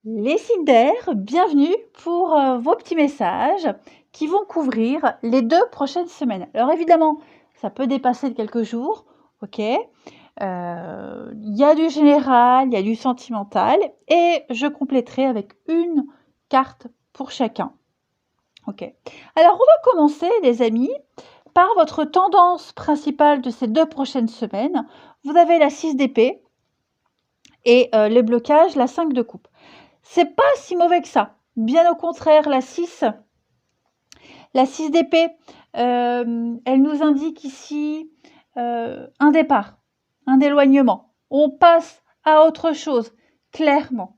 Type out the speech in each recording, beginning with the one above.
Les signes d'air, bienvenue pour vos petits messages qui vont couvrir les 2 prochaines semaines. Alors évidemment, ça peut dépasser de quelques jours, OK? Il y a du général, il y a du sentimental et je compléterai avec une carte pour chacun. OK. Alors on va commencer les amis par votre tendance principale de ces 2 prochaines semaines. Vous avez la 6 d'épée et les blocages, la 5 de coupe. C'est pas si mauvais que ça. Bien au contraire, la 6 d'épée, elle nous indique ici un départ, un éloignement. On passe à autre chose, clairement.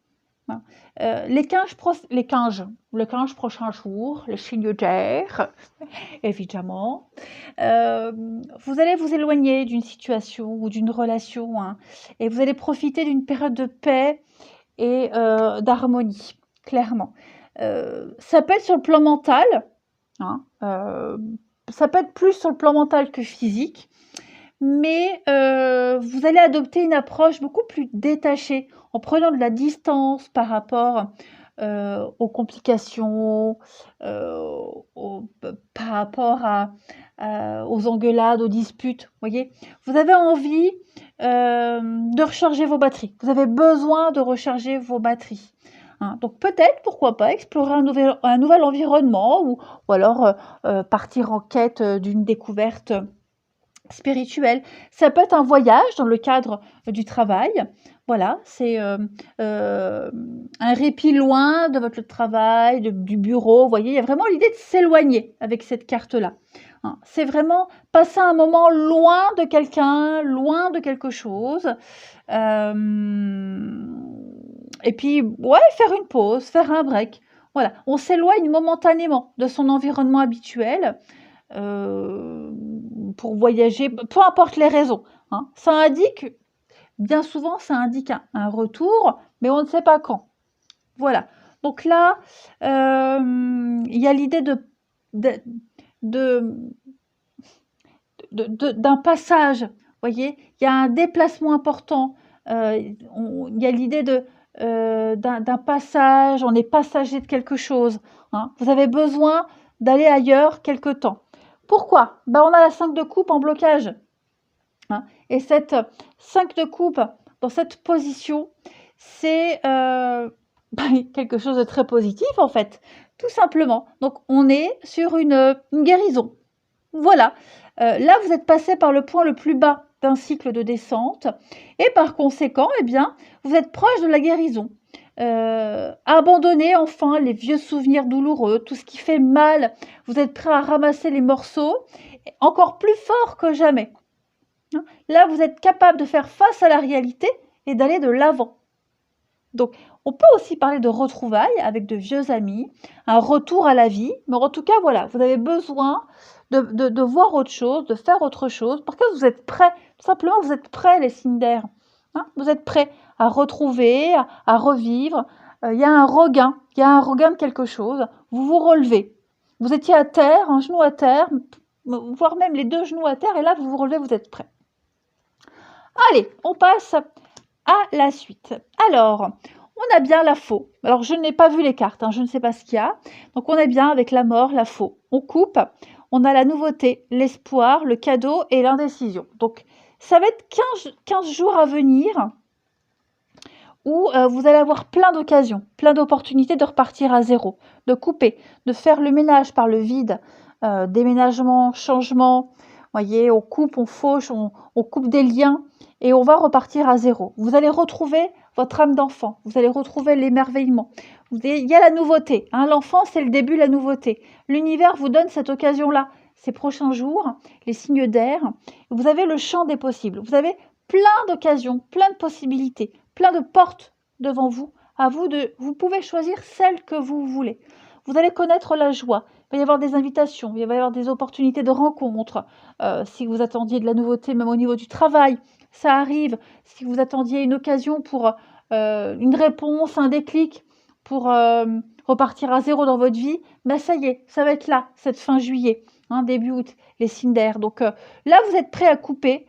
Hein. Les 15 prochains jours, le signe d'air, évidemment, vous allez vous éloigner d'une situation ou d'une relation, hein, et vous allez profiter d'une période de paix et d'harmonie, clairement. Ça peut être sur le plan mental, hein, ça peut être plus sur le plan mental que physique, mais vous allez adopter une approche beaucoup plus détachée, en prenant de la distance par rapport, aux complications, par rapport aux engueulades, aux disputes, voyez? Vous avez envie, de recharger vos batteries. Vous avez besoin de recharger vos batteries, hein. Donc peut-être, pourquoi pas, explorer un nouvel environnement ou alors, partir en quête, d'une découverte spirituelle. Ça peut être un voyage dans le cadre du travail. Voilà, c'est, un répit loin de votre travail, du bureau. Vous voyez, il y a vraiment l'idée de s'éloigner avec cette carte-là, hein. C'est vraiment passer un moment loin de quelqu'un, loin de quelque chose. Et puis, ouais, faire une pause, faire un break. Voilà, on s'éloigne momentanément de son environnement habituel, pour voyager, peu importe les raisons, hein. Ça indique, bien souvent, ça indique un retour, mais on ne sait pas quand. Voilà. Donc là, il y a l'idée de d'un passage, voyez? Il y a un déplacement important, il y a l'idée d'un passage, on est passager de quelque chose, hein. Vous avez besoin d'aller ailleurs quelque temps. Pourquoi? Ben, on a la 5 de coupe en blocage, hein, et cette 5 de coupe dans cette position, c'est, quelque chose de très positif, en fait, tout simplement. Donc on est sur une guérison. Voilà, là, vous êtes passé par le point le plus bas d'un cycle de descente et par conséquent, eh bien, vous êtes proche de la guérison. Abandonnez enfin les vieux souvenirs douloureux, tout ce qui fait mal. Vous êtes prêt à ramasser les morceaux, encore plus fort que jamais, hein. Là, vous êtes capable de faire face à la réalité et d'aller de l'avant. Donc, on peut aussi parler de retrouvailles avec de vieux amis, un retour à la vie, mais en tout cas, voilà, vous avez besoin de voir autre chose, de faire autre chose, parce que vous êtes prêts, tout simplement, vous êtes prêts, les signes d'air, hein, vous êtes prêts à retrouver, à revivre. Il y a un regain, de quelque chose, vous vous relevez. Vous étiez à terre, un genou à terre, voire même les 2 genoux à terre, et là, vous vous relevez, vous êtes prêts. Allez, on passe à la suite. Alors, on a bien la faux. Alors, je n'ai pas vu les cartes, hein, je ne sais pas ce qu'il y a. Donc, on est bien avec la mort, la faux. On coupe, on a la nouveauté, l'espoir, le cadeau et l'indécision. Donc, ça va être 15 jours à venir où vous allez avoir plein d'occasions, plein d'opportunités de repartir à zéro, de couper, de faire le ménage par le vide, déménagement, changement. Voyez, on coupe, on fauche, on coupe des liens et on va repartir à zéro. Vous allez retrouver votre âme d'enfant, vous allez retrouver l'émerveillement. Il y a la nouveauté, hein, l'enfant, c'est le début de la nouveauté. L'univers vous donne cette occasion-là, ces prochains jours, les signes d'air. Vous avez le champ des possibles, vous avez plein d'occasions, plein de possibilités, plein de portes devant vous. Vous pouvez choisir celle que vous voulez. Vous allez connaître la joie. Il va y avoir des invitations, il va y avoir des opportunités de rencontres. Si vous attendiez de la nouveauté, même au niveau du travail, ça arrive. Si vous attendiez une occasion pour une réponse, un déclic pour repartir à zéro dans votre vie, ben ça y est, ça va être là, cette fin juillet, hein, début août, les signes d'air. Donc là, vous êtes prêt à couper.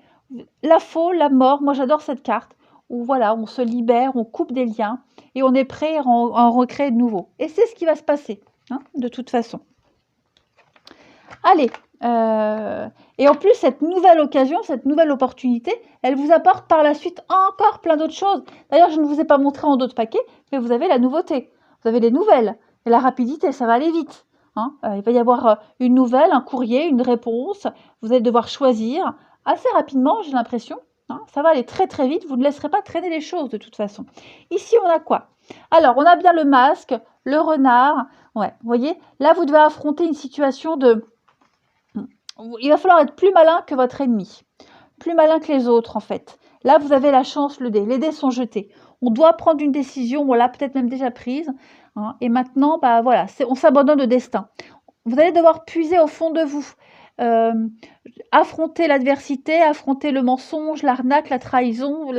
La faux, la mort, moi j'adore cette carte. où voilà, on se libère, on coupe des liens et on est prêt à en recréer de nouveaux. Et c'est ce qui va se passer, hein, de toute façon. Allez, et en plus, cette nouvelle occasion, cette nouvelle opportunité, elle vous apporte par la suite encore plein d'autres choses. D'ailleurs, je ne vous ai pas montré en d'autres paquets, mais vous avez la nouveauté, vous avez les nouvelles, et la rapidité, ça va aller vite. Hein. Il va y avoir une nouvelle, un courrier, une réponse, vous allez devoir choisir assez rapidement, j'ai l'impression. Hein. Ça va aller très très vite, vous ne laisserez pas traîner les choses de toute façon. Ici, on a quoi? Alors, on a bien le masque, le renard. Ouais, vous voyez, là, vous devez affronter une situation de... Il va falloir être plus malin que votre ennemi, plus malin que les autres en fait. Là, vous avez la chance, le dé. Les dés sont jetés. On doit prendre une décision, on l'a peut-être même déjà prise. Hein, et maintenant, bah voilà, on s'abandonne au destin. Vous allez devoir puiser au fond de vous. Affronter l'adversité, affronter le mensonge, l'arnaque, la trahison,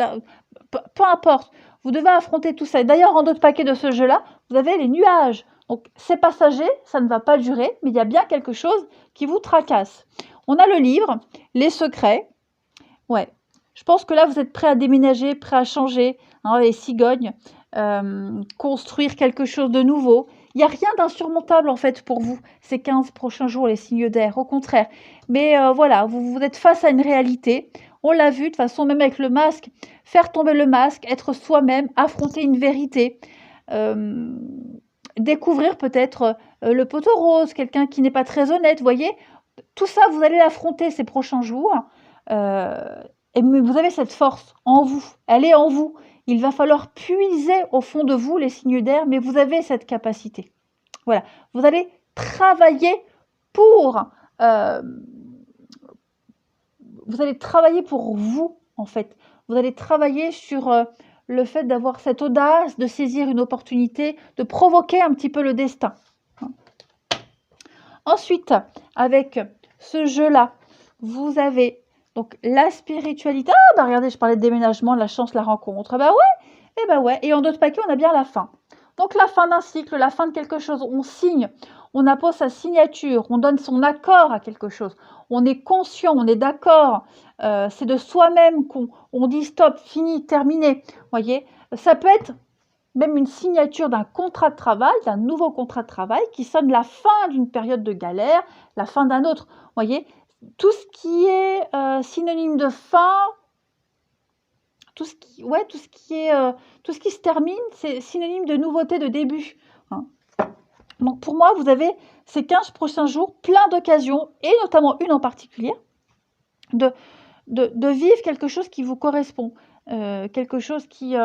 peu importe. Vous devez affronter tout ça. D'ailleurs, en d'autres paquets de ce jeu-là, vous avez les nuages. Donc, c'est passager, ça ne va pas durer, mais il y a bien quelque chose qui vous tracasse. On a le livre, les secrets. Ouais, je pense que là, vous êtes prêt à déménager, prêt à changer, hein, les cigognes, construire quelque chose de nouveau. Il n'y a rien d'insurmontable, en fait, pour vous, ces 15 prochains jours, les signes d'air, au contraire. Mais voilà, vous êtes face à une réalité. On l'a vu, de toute façon, même avec le masque, faire tomber le masque, être soi-même, affronter une vérité. Découvrir peut-être le poteau rose, quelqu'un qui n'est pas très honnête, vous voyez. Tout ça, vous allez l'affronter ces prochains jours. Et vous avez cette force en vous, elle est en vous. Il va falloir puiser au fond de vous les signes d'air, mais vous avez cette capacité. Voilà, vous allez travailler pour... vous allez travailler pour vous, en fait. Vous allez travailler sur le fait d'avoir cette audace, de saisir une opportunité, de provoquer un petit peu le destin. Ensuite, avec ce jeu-là, vous avez donc la spiritualité. Ah, bah regardez, je parlais de déménagement, la chance, la rencontre. Bah ouais, et bah ouais. Et en d'autres paquets, on a bien la fin. Donc la fin d'un cycle, la fin de quelque chose. On signe, on appose sa signature, on donne son accord à quelque chose. On est conscient, on est d'accord. C'est de soi-même qu'on dit stop, fini, terminé. Voyez, ça peut être même une signature d'un contrat de travail, d'un nouveau contrat de travail qui sonne la fin d'une période de galère, la fin d'un autre. Vous voyez, tout ce qui est synonyme de fin, tout ce qui se termine, c'est synonyme de nouveauté, de début. Hein. Donc pour moi, vous avez ces 15 prochains jours plein d'occasions, et notamment une en particulier, de vivre quelque chose qui vous correspond, quelque chose qui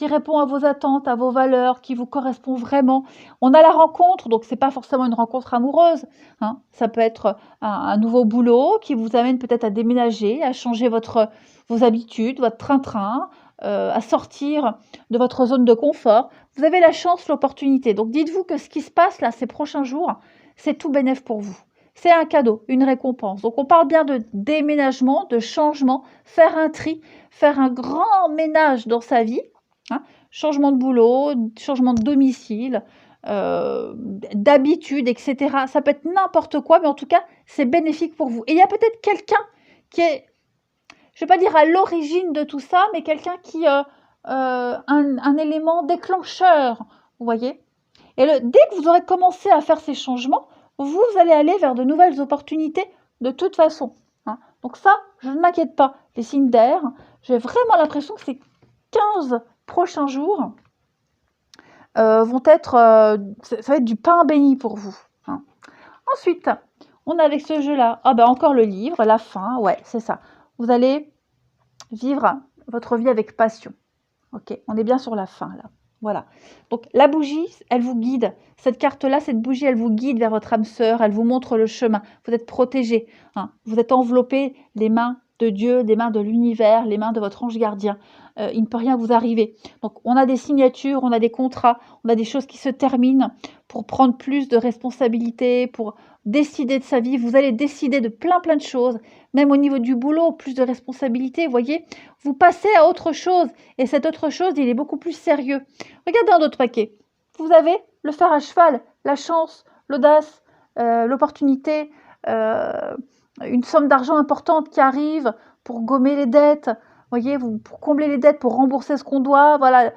répond à vos attentes, à vos valeurs, qui vous correspond vraiment. On a la rencontre, donc c'est pas forcément une rencontre amoureuse. Hein. Ça peut être un nouveau boulot qui vous amène peut-être à déménager, à changer vos habitudes, votre train-train, à sortir de votre zone de confort. Vous avez la chance, l'opportunité. Donc dites-vous que ce qui se passe là, ces prochains jours, c'est tout bénef pour vous. C'est un cadeau, une récompense. Donc on parle bien de déménagement, de changement, faire un tri, faire un grand ménage dans sa vie. Hein, changement de boulot, changement de domicile, d'habitude, etc. Ça peut être n'importe quoi, mais en tout cas, c'est bénéfique pour vous. Et il y a peut-être quelqu'un qui est, je ne vais pas dire à l'origine de tout ça, mais quelqu'un qui un élément déclencheur, vous voyez. Et dès que vous aurez commencé à faire ces changements, vous allez aller vers de nouvelles opportunités de toute façon. Hein. Donc ça, je ne m'inquiète pas. Les signes d'air, j'ai vraiment l'impression que ces 15 prochains jours vont être, ça va être du pain béni pour vous. Hein. Ensuite, on a avec ce jeu-là, encore le livre, la fin, ouais, c'est ça. Vous allez vivre votre vie avec passion. Ok, on est bien sur la fin là. Voilà. Donc la bougie, elle vous guide. Cette carte-là, cette bougie, elle vous guide vers votre âme sœur. Elle vous montre le chemin. Vous êtes protégé. Hein. Vous êtes enveloppé des mains de Dieu, des mains de l'univers, les mains de votre ange gardien. Il ne peut rien vous arriver. Donc on a des signatures, on a des contrats, on a des choses qui se terminent pour prendre plus de responsabilités, pour décider de sa vie. Vous allez décider de plein de choses. Même au niveau du boulot, plus de responsabilités. Vous voyez, vous passez à autre chose. Et cette autre chose, il est beaucoup plus sérieux. Regardez un autre paquet. Vous avez le fer à cheval, la chance, l'audace, l'opportunité, une somme d'argent importante qui arrive pour gommer les dettes, voyez, pour combler les dettes, pour rembourser ce qu'on doit, voilà.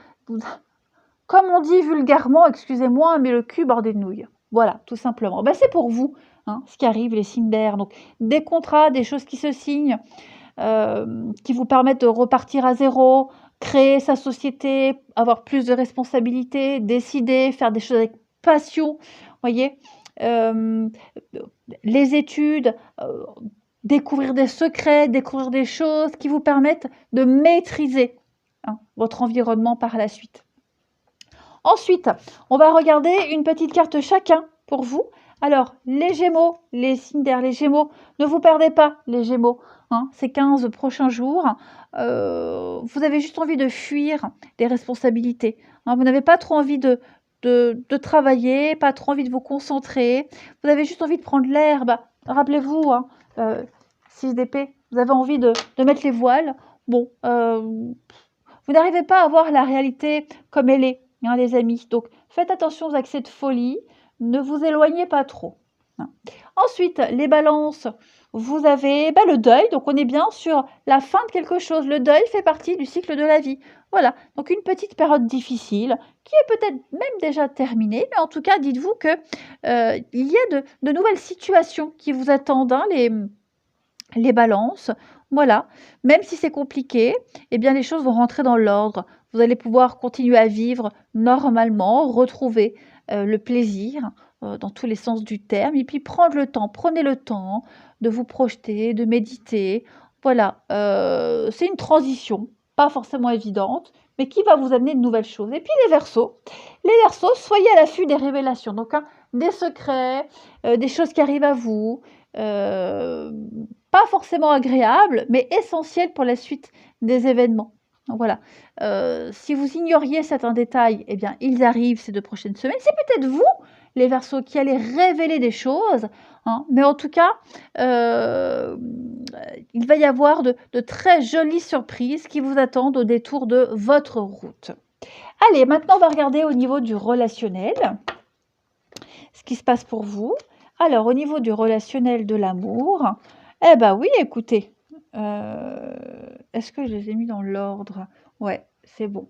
Comme on dit vulgairement, excusez-moi, mais le cul bordé de nouilles. Voilà, tout simplement. Ben, c'est pour vous, hein, ce qui arrive, les signes d'air. Donc, des contrats, des choses qui se signent, qui vous permettent de repartir à zéro, créer sa société, avoir plus de responsabilités, décider, faire des choses avec passion, voyez. Les études, découvrir des secrets, découvrir des choses qui vous permettent de maîtriser, hein, votre environnement par la suite. Ensuite, on va regarder une petite carte chacun pour vous. Alors, les Gémeaux, les signes d'air, les Gémeaux, ne vous perdez pas, les Gémeaux, hein, ces 15 prochains jours. Vous avez juste envie de fuir des responsabilités, hein, vous n'avez pas trop envie de travailler, pas trop envie de vous concentrer. Vous avez juste envie de prendre l'air. Bah, rappelez-vous, hein, 6 d'épée, vous avez envie de mettre les voiles. Bon, vous n'arrivez pas à voir la réalité comme elle est, hein, les amis. Donc, faites attention aux accès de folie. Ne vous éloignez pas trop, hein. Ensuite, les balances, vous avez le deuil. Donc, on est bien sur la fin de quelque chose. Le deuil fait partie du cycle de la vie. Voilà, donc une petite période difficile qui est peut-être même déjà terminée. Mais en tout cas, dites-vous que il y a de nouvelles situations qui vous attendent, hein, les balances. Voilà, même si c'est compliqué, eh bien les choses vont rentrer dans l'ordre. Vous allez pouvoir continuer à vivre normalement, retrouver le plaisir dans tous les sens du terme, et puis prendre le temps, prenez le temps de vous projeter, de méditer. Voilà, c'est une transition, pas forcément évidente, mais qui va vous amener de nouvelles choses. Et puis les Verseaux, soyez à l'affût des révélations, donc hein, des secrets, des choses qui arrivent à vous, pas forcément agréables, mais essentielles pour la suite des événements. Donc voilà, si vous ignoriez certains détails, eh bien, ils arrivent ces 2 prochaines semaines. C'est peut-être vous, les Verseaux, qui allez révéler des choses, hein, mais en tout cas, il va y avoir de très jolies surprises qui vous attendent au détour de votre route. Allez, maintenant, on va regarder au niveau du relationnel, ce qui se passe pour vous. Alors, au niveau du relationnel de l'amour, eh ben oui, écoutez, est-ce que je les ai mis dans l'ordre? Ouais, c'est bon.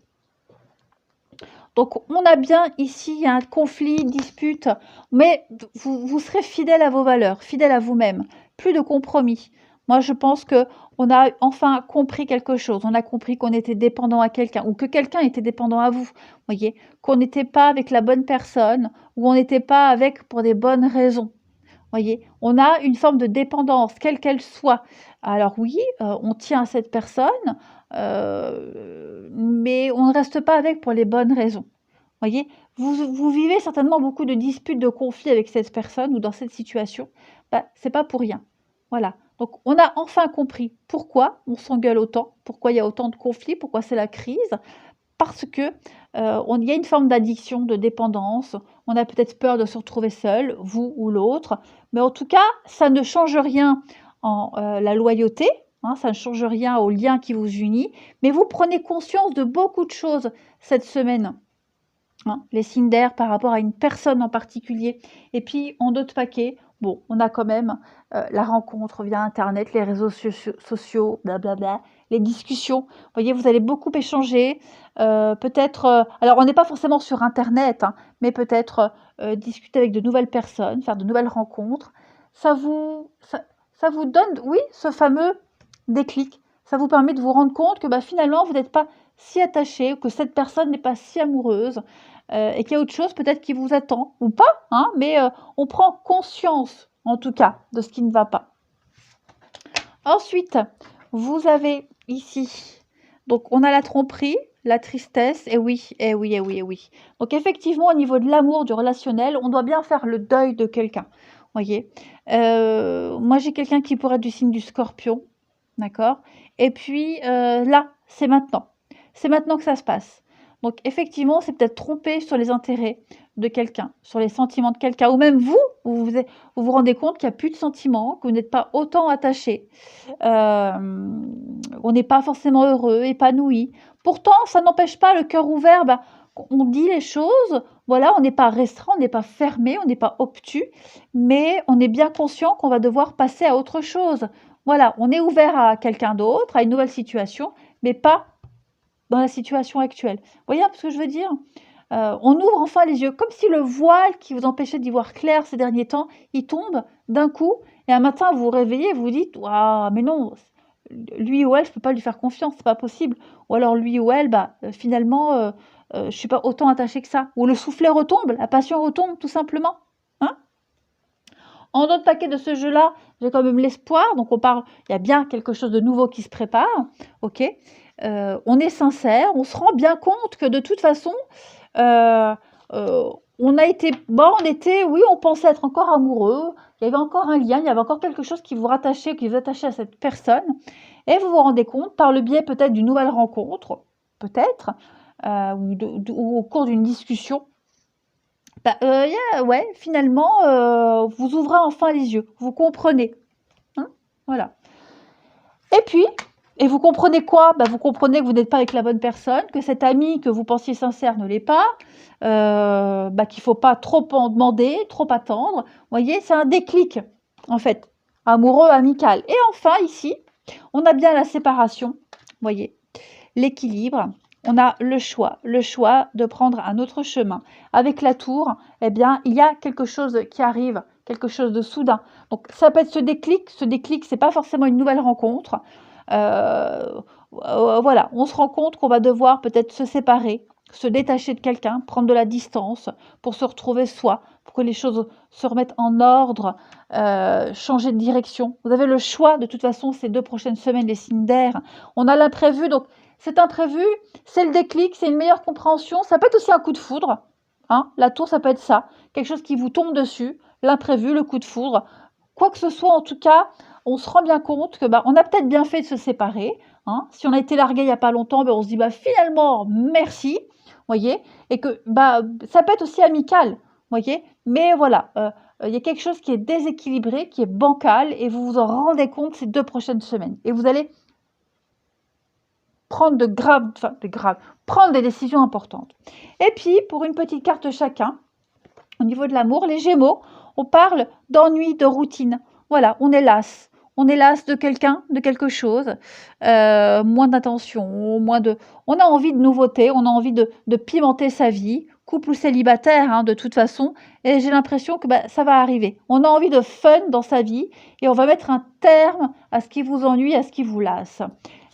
Donc, on a bien ici un conflit, dispute, mais vous serez fidèle à vos valeurs, fidèle à vous-même, plus de compromis. Moi, je pense qu'on a enfin compris quelque chose. On a compris qu'on était dépendant à quelqu'un ou que quelqu'un était dépendant à vous. Voyez, qu'on n'était pas avec la bonne personne ou on n'était pas avec pour des bonnes raisons. Voyez, on a une forme de dépendance, quelle qu'elle soit. Alors oui, on tient à cette personne, mais on ne reste pas avec pour les bonnes raisons. Voyez, vous vivez certainement beaucoup de disputes, de conflits avec cette personne ou dans cette situation. Bah, c'est pas pour rien. Voilà. Donc, on a enfin compris pourquoi on s'engueule autant, pourquoi il y a autant de conflits, pourquoi c'est la crise. Parce que il y a une forme d'addiction, de dépendance. On a peut-être peur de se retrouver seul, vous ou l'autre. Mais en tout cas, ça ne change rien en la loyauté, hein, ça ne change rien au lien qui vous unit. Mais vous prenez conscience de beaucoup de choses cette semaine, hein, les signes d'air par rapport à une personne en particulier. Et puis, en d'autres paquets, bon, on a quand même la rencontre via Internet, les réseaux sociaux, blablabla, les discussions. Vous voyez, vous allez beaucoup échanger. Peut-être, alors on n'est pas forcément sur Internet, hein, mais peut-être discuter avec de nouvelles personnes, faire de nouvelles rencontres. Ça vous donne, oui, ce fameux déclic. Ça vous permet de vous rendre compte que bah, finalement, vous n'êtes pas si attaché, que cette personne n'est pas si amoureuse, et qu'il y a autre chose peut-être qui vous attend, ou pas, hein, mais on prend conscience, en tout cas, de ce qui ne va pas. Ensuite, vous avez ici, donc on a la tromperie, la tristesse, et oui, et oui, et oui, et oui. Donc effectivement, au niveau de l'amour, du relationnel, on doit bien faire le deuil de quelqu'un, voyez. Moi, j'ai quelqu'un qui pourrait être du signe du Scorpion, d'accord. Et puis là, c'est maintenant. C'est maintenant que ça se passe. Donc effectivement, c'est peut-être trompé sur les intérêts de quelqu'un, sur les sentiments de quelqu'un, ou même vous vous rendez compte qu'il n'y a plus de sentiments, que vous n'êtes pas autant attaché, on n'est pas forcément heureux, épanoui. Pourtant, ça n'empêche pas le cœur ouvert, bah, on dit les choses, voilà, on n'est pas restreint, on n'est pas fermé, on n'est pas obtus, mais on est bien conscient qu'on va devoir passer à autre chose. Voilà, on est ouvert à quelqu'un d'autre, à une nouvelle situation, mais pas dans la situation actuelle. Vous voyez un peu ce que je veux dire? On ouvre enfin les yeux, comme si le voile qui vous empêchait d'y voir clair ces derniers temps, il tombe d'un coup, et un matin vous vous réveillez et vous vous dites: «Waouh, mais non, lui ou elle, je peux pas lui faire confiance, c'est pas possible». Ou alors lui ou elle, finalement, je suis pas autant attachée que ça. Ou le soufflet retombe, la passion retombe tout simplement, hein? En autre paquet de ce jeu-là, j'ai quand même l'espoir, donc on parle, il y a bien quelque chose de nouveau qui se prépare, OK? On est sincère, on se rend bien compte que de toute façon, Heu on a été on était oui, on pensait être encore amoureux, il y avait encore un lien, il y avait encore quelque chose qui vous rattachait, qui vous attachait à cette personne, et vous vous rendez compte par le biais peut-être d'une nouvelle rencontre, peut-être, ou au cours d'une discussion, ouais, finalement, vous ouvrez enfin les yeux, vous comprenez, hein, voilà. Et puis vous comprenez quoi? Vous comprenez que vous n'êtes pas avec la bonne personne, que cet ami que vous pensiez sincère ne l'est pas, qu'il ne faut pas trop en demander, trop attendre. Vous voyez, c'est un déclic, en fait, amoureux, amical. Et enfin, ici, on a bien la séparation, vous voyez, l'équilibre. On a le choix de prendre un autre chemin. Avec la tour, eh bien, il y a quelque chose qui arrive, quelque chose de soudain. Donc, ça peut être ce déclic. Ce déclic, c'est pas forcément une nouvelle rencontre. Voilà, on se rend compte qu'on va devoir peut-être se séparer, se détacher de quelqu'un, prendre de la distance pour se retrouver soi, pour que les choses se remettent en ordre, changer de direction. Vous avez le choix, de toute façon, ces 2 prochaines semaines, les signes d'air. On a l'imprévu, donc cet imprévu, c'est le déclic, c'est une meilleure compréhension. Ça peut être aussi un coup de foudre, hein. La tour, ça peut être ça, quelque chose qui vous tombe dessus, l'imprévu, le coup de foudre. Quoi que ce soit, en tout cas, on se rend bien compte que, on a peut-être bien fait de se séparer, hein. Si on a été largué il y a pas longtemps, on se dit: «Finalement, merci», voyez? Et que, ça peut être aussi amical, voyez? Mais voilà, il y a quelque chose qui est déséquilibré, qui est bancal, et vous vous en rendez compte ces 2 prochaines semaines, et vous allez prendre prendre des décisions importantes. Et puis, pour une petite carte chacun, au niveau de l'amour, les Gémeaux, on parle d'ennui, de routine. Voilà, on est las. On est las de quelqu'un, de quelque chose, moins d'attention, on a envie de nouveautés, on a envie de pimenter sa vie, couple ou célibataire, hein, de toute façon, et j'ai l'impression que ça va arriver. On a envie de fun dans sa vie, et on va mettre un terme à ce qui vous ennuie, à ce qui vous lasse.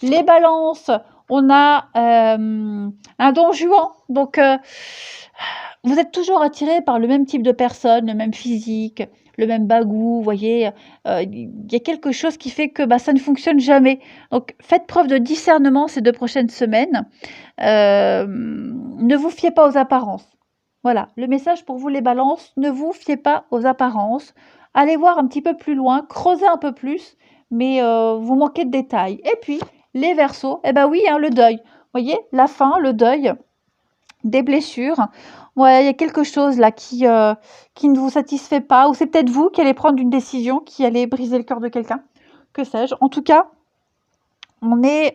Les balances, on a un Don Juan, donc vous êtes toujours attiré par le même type de personne, le même physique, le même bagou, vous voyez, il y a quelque chose qui fait que, ça ne fonctionne jamais. Donc faites preuve de discernement ces 2 prochaines semaines. Ne vous fiez pas aux apparences. Voilà, le message pour vous les balances, ne vous fiez pas aux apparences. Allez voir un petit peu plus loin, creusez un peu plus, mais vous manquez de détails. Et puis, les Verseaux, oui, hein, le deuil. Vous voyez, la fin, le deuil, des blessures. Ouais, il y a quelque chose là qui ne vous satisfait pas, ou c'est peut-être vous qui allez prendre une décision qui allait briser le cœur de quelqu'un, que sais-je. En tout cas, on est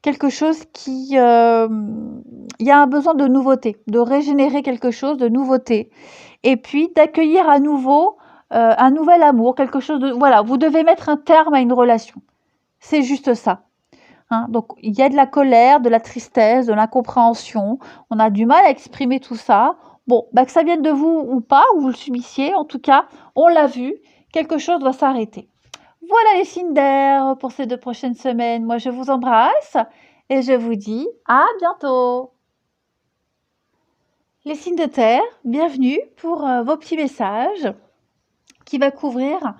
quelque chose qui, il y a un besoin de nouveauté, de régénérer quelque chose, de nouveauté, et puis d'accueillir à nouveau un nouvel amour, quelque chose de, voilà, vous devez mettre un terme à une relation. C'est juste ça. Hein, donc il y a de la colère, de la tristesse, de l'incompréhension. On a du mal à exprimer tout ça. Bon, que ça vienne de vous ou pas, ou vous le subissiez, en tout cas, on l'a vu, quelque chose doit s'arrêter. Voilà les signes d'air pour ces 2 prochaines semaines. Moi, je vous embrasse et je vous dis à bientôt. Les signes de terre, bienvenue pour vos petits messages qui va couvrir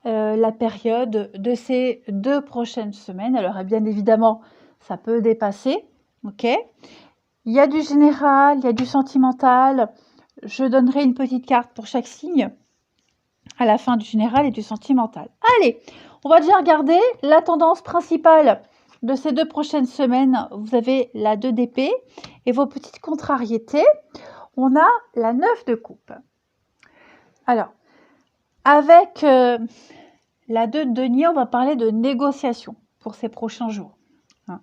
la période de ces 2 prochaines semaines. Alors, bien évidemment, ça peut dépasser, ok? Il y a du général, il y a du sentimental. Je donnerai une petite carte pour chaque signe à la fin du général et du sentimental. Allez, on va déjà regarder la tendance principale de ces 2 prochaines semaines. Vous avez la 2 d'épée et vos petites contrariétés. On a la 9 de coupe. Alors, avec la 2 de denier, on va parler de négociation pour ces prochains jours. Hein.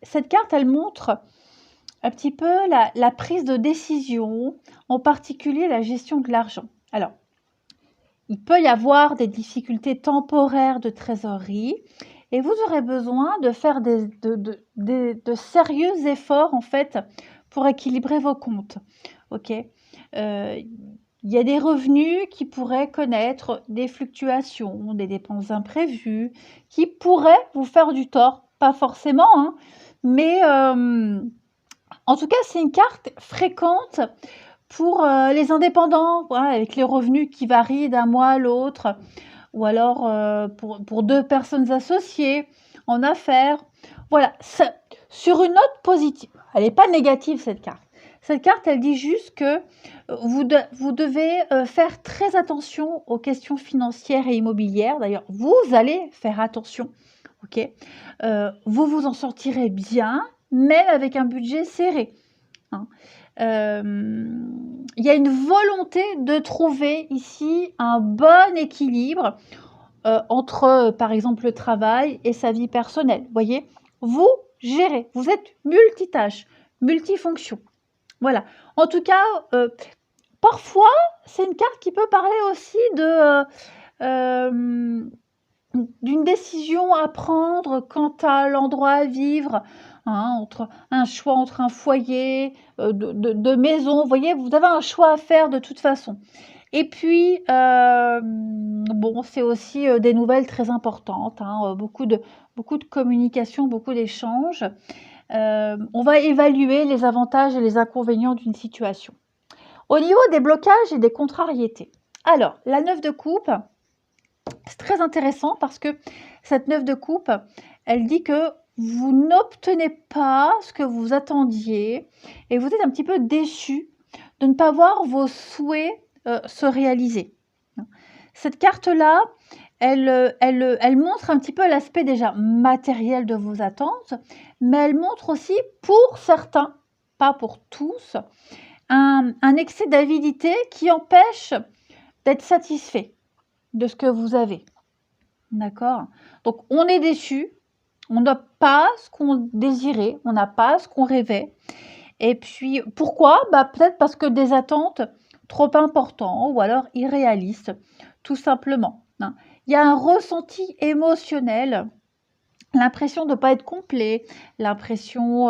Cette carte, elle montre un petit peu la prise de décision, en particulier la gestion de l'argent. Alors, il peut y avoir des difficultés temporaires de trésorerie, et vous aurez besoin de faire de sérieux efforts, en fait, pour équilibrer vos comptes. OK? Il y a des revenus qui pourraient connaître des fluctuations, des dépenses imprévues, qui pourraient vous faire du tort. Pas forcément, hein, mais en tout cas, c'est une carte fréquente pour les indépendants, voilà, avec les revenus qui varient d'un mois à l'autre, ou alors pour deux personnes associées en affaires. Voilà, sur une note positive. Elle n'est pas négative, cette carte. Cette carte, elle dit juste que vous devez faire très attention aux questions financières et immobilières. D'ailleurs, vous allez faire attention. Ok, vous vous en sortirez bien, même avec un budget serré. Hein. Il y a une volonté de trouver ici un bon équilibre entre, par exemple, le travail et sa vie personnelle. Vous voyez, vous gérez, vous êtes multitâche, multifonction. Voilà. En tout cas, parfois, c'est une carte qui peut parler aussi d'une décision à prendre quant à l'endroit à vivre, hein, entre un choix entre un foyer, de maison. Vous voyez, vous avez un choix à faire de toute façon. Et puis, bon, c'est aussi des nouvelles très importantes, hein, beaucoup de communication, beaucoup d'échanges. On va évaluer les avantages et les inconvénients d'une situation. Au niveau des blocages et des contrariétés. Alors, la 9 de coupe, c'est très intéressant parce que cette 9 de coupe, elle dit que vous n'obtenez pas ce que vous attendiez et vous êtes un petit peu déçu de ne pas voir vos souhaits se réaliser. Cette carte-là, elle montre un petit peu l'aspect déjà matériel de vos attentes, mais elle montre aussi pour certains, pas pour tous, un excès d'avidité qui empêche d'être satisfait de ce que vous avez. D'accord? Donc, on est déçu, on n'a pas ce qu'on désirait, on n'a pas ce qu'on rêvait. Et puis, pourquoi? Peut-être parce que des attentes trop importantes ou alors irréalistes, tout simplement. Hein. Il y a un ressenti émotionnel, l'impression de ne pas être complet, l'impression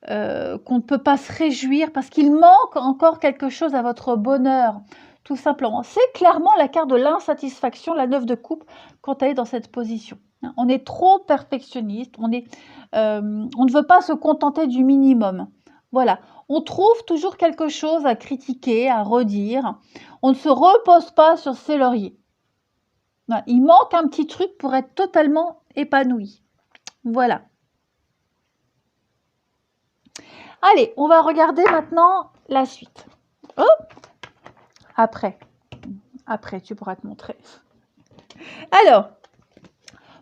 qu'on ne peut pas se réjouir parce qu'il manque encore quelque chose à votre bonheur, tout simplement. C'est clairement la carte de l'insatisfaction, la 9 de coupe, quand elle est dans cette position. On est trop perfectionniste, on ne veut pas se contenter du minimum. Voilà, on trouve toujours quelque chose à critiquer, à redire. On ne se repose pas sur ses lauriers. Il manque un petit truc pour être totalement épanoui. Voilà. Allez, on va regarder maintenant la suite. Hop. Après, tu pourras te montrer. Alors,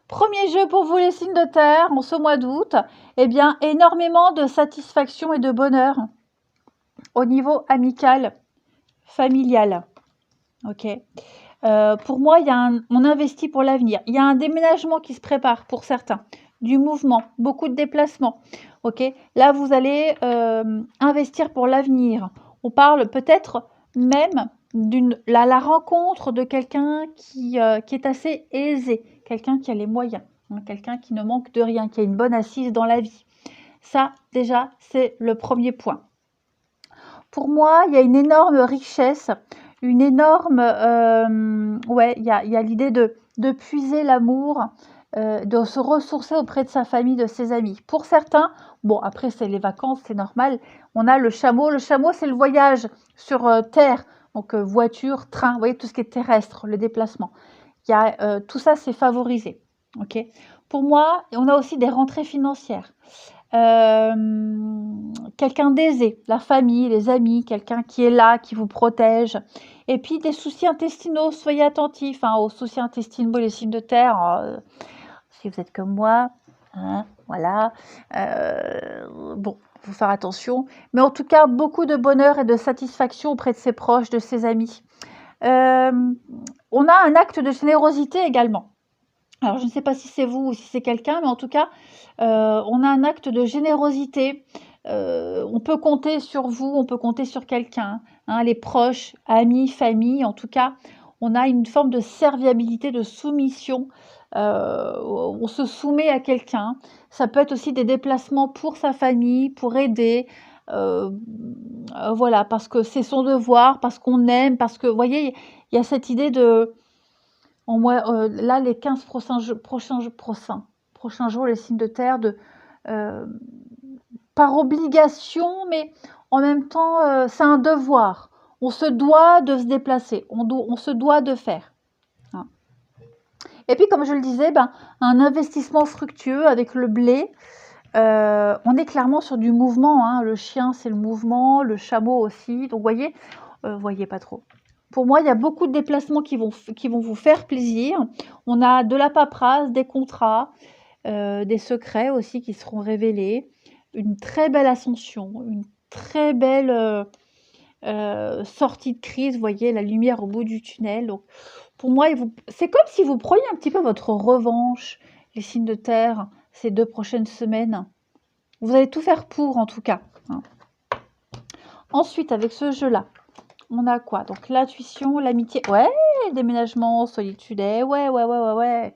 premier jeu pour vous les signes de terre en ce mois d'août. Eh bien, énormément de satisfaction et de bonheur au niveau amical, familial. Ok. Pour moi, on investit pour l'avenir. Il y a un déménagement qui se prépare pour certains, du mouvement, beaucoup de déplacements. Ok. Là, vous allez investir pour l'avenir. On parle peut-être même la rencontre de quelqu'un qui est assez aisé, quelqu'un qui a les moyens, hein, quelqu'un qui ne manque de rien, qui a une bonne assise dans la vie. Ça, déjà, c'est le premier point. Pour moi, il y a une énorme richesse, une énorme... il y a l'idée de puiser l'amour, de se ressourcer auprès de sa famille, de ses amis. Pour certains, bon, après, c'est les vacances, c'est normal. On a le chameau. Le chameau, c'est le voyage sur terre. Donc, voiture, train, vous voyez, tout ce qui est terrestre, le déplacement. Tout ça, c'est favorisé. Okay. Pour moi, on a aussi des rentrées financières. Quelqu'un d'aisé, la famille, les amis, quelqu'un qui est là, qui vous protège. Et puis des soucis intestinaux, soyez attentifs aux soucis intestinaux, les signes de terre. Si vous êtes comme moi, hein, voilà. Bon, il faut faire attention. Mais en tout cas, beaucoup de bonheur et de satisfaction auprès de ses proches, de ses amis. On a un acte de générosité également. Alors, je ne sais pas si c'est vous ou si c'est quelqu'un, mais en tout cas, on a un acte de générosité. On peut compter sur vous, on peut compter sur quelqu'un, hein, les proches, amis, famille. En tout cas, on a une forme de serviabilité, de soumission on se soumet à quelqu'un. Ça peut être aussi des déplacements pour sa famille, pour aider, voilà, parce que c'est son devoir, parce qu'on aime, parce que, vous voyez, il y a cette idée de, là, les 15 prochains jours, les signes de terre, euh, par obligation, mais en même temps, c'est un devoir. On se doit de se déplacer, on se doit de faire. Hein. Et puis, comme je le disais, un investissement fructueux avec le blé. On est clairement sur du mouvement. Hein. Le chien, c'est le mouvement, le chameau aussi. Donc, voyez pas trop. Pour moi, il y a beaucoup de déplacements qui vont vous faire plaisir. On a de la paperasse, des contrats, des secrets aussi qui seront révélés, une très belle ascension, une très belle sortie de crise, vous voyez, la lumière au bout du tunnel. Donc, pour moi, c'est comme si vous preniez un petit peu votre revanche, les signes de terre, ces 2 prochaines semaines. Vous allez tout faire pour, en tout cas. Hein. Ensuite, avec ce jeu-là, on a quoi? Donc, l'intuition, l'amitié. Ouais, déménagement, solitude. Ouais.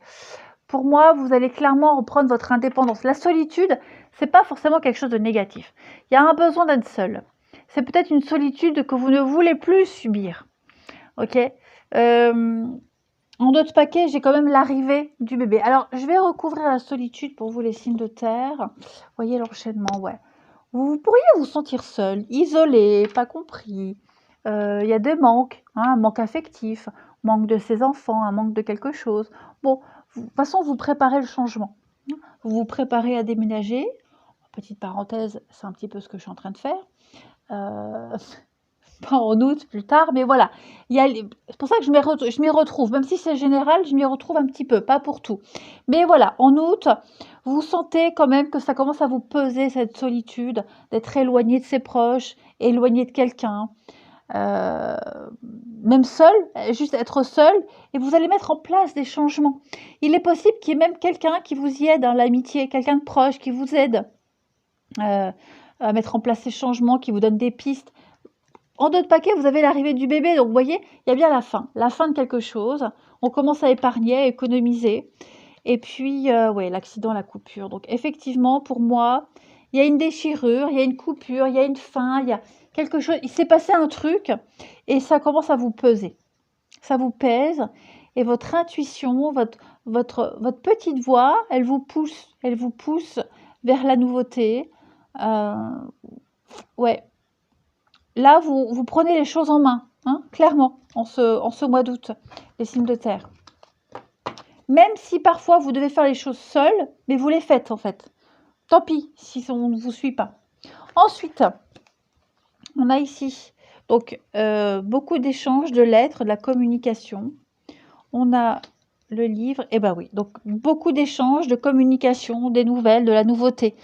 Pour moi, vous allez clairement reprendre votre indépendance. La solitude, c'est pas forcément quelque chose de négatif. Il y a un besoin d'être seul. C'est peut-être une solitude que vous ne voulez plus subir. Ok. En d'autres paquets, j'ai quand même l'arrivée du bébé. Alors, je vais recouvrir la solitude pour vous, les signes de terre. Voyez l'enchaînement, ouais. Vous pourriez vous sentir seul, isolé, pas compris. Il y a des manques, hein, un manque affectif, manque de ses enfants, un manque de quelque chose. Bon, de toute façon, vous préparez le changement. Vous vous préparez à déménager. Petite parenthèse, c'est un petit peu ce que je suis en train de faire. Pas en août, plus tard, mais voilà. C'est pour ça que je m'y retrouve. Même si c'est général, je m'y retrouve un petit peu, pas pour tout. Mais voilà, en août, vous sentez quand même que ça commence à vous peser, cette solitude, d'être éloigné de ses proches, éloigné de quelqu'un. Même seul, juste être seul, et vous allez mettre en place des changements. Il est possible qu'il y ait même quelqu'un qui vous y aide, hein, l'amitié, quelqu'un de proche qui vous aide à mettre en place ces changements, qui vous donne des pistes. En d'autres paquets, vous avez l'arrivée du bébé, donc vous voyez, il y a bien la fin de quelque chose. On commence à épargner, à économiser. Et puis, ouais, l'accident, la coupure. Donc effectivement, pour moi, il y a une déchirure, il y a une coupure, il y a une fin, il y a quelque chose. Il s'est passé un truc et ça commence à vous peser. Ça vous pèse et votre intuition, votre petite voix, elle vous pousse vers la nouveauté. Ouais. Là, vous prenez les choses en main, hein, clairement, en ce mois d'août, les signes de terre. Même si parfois vous devez faire les choses seuls, mais vous les faites en fait. Tant pis si on ne vous suit pas. Ensuite, on a ici donc beaucoup d'échanges, de lettres, de la communication. On a le livre, et oui, donc beaucoup d'échanges, de communication, des nouvelles, de la nouveauté.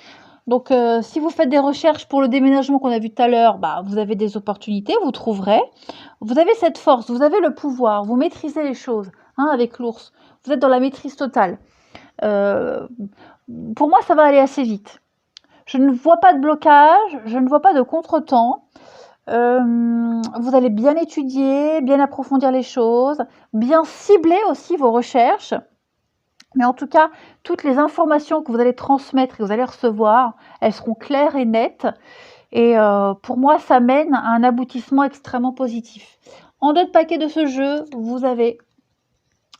Donc, si vous faites des recherches pour le déménagement qu'on a vu tout à l'heure, vous avez des opportunités, vous trouverez. Vous avez cette force, vous avez le pouvoir, vous maîtrisez les choses, hein, avec l'ours. Vous êtes dans la maîtrise totale. Pour moi, ça va aller assez vite. Je ne vois pas de blocage, je ne vois pas de contretemps. Vous allez bien étudier, bien approfondir les choses, bien cibler aussi vos recherches. Mais en tout cas, toutes les informations que vous allez transmettre et que vous allez recevoir, elles seront claires et nettes. Et pour moi, ça mène à un aboutissement extrêmement positif. En d'autres paquets de ce jeu, vous avez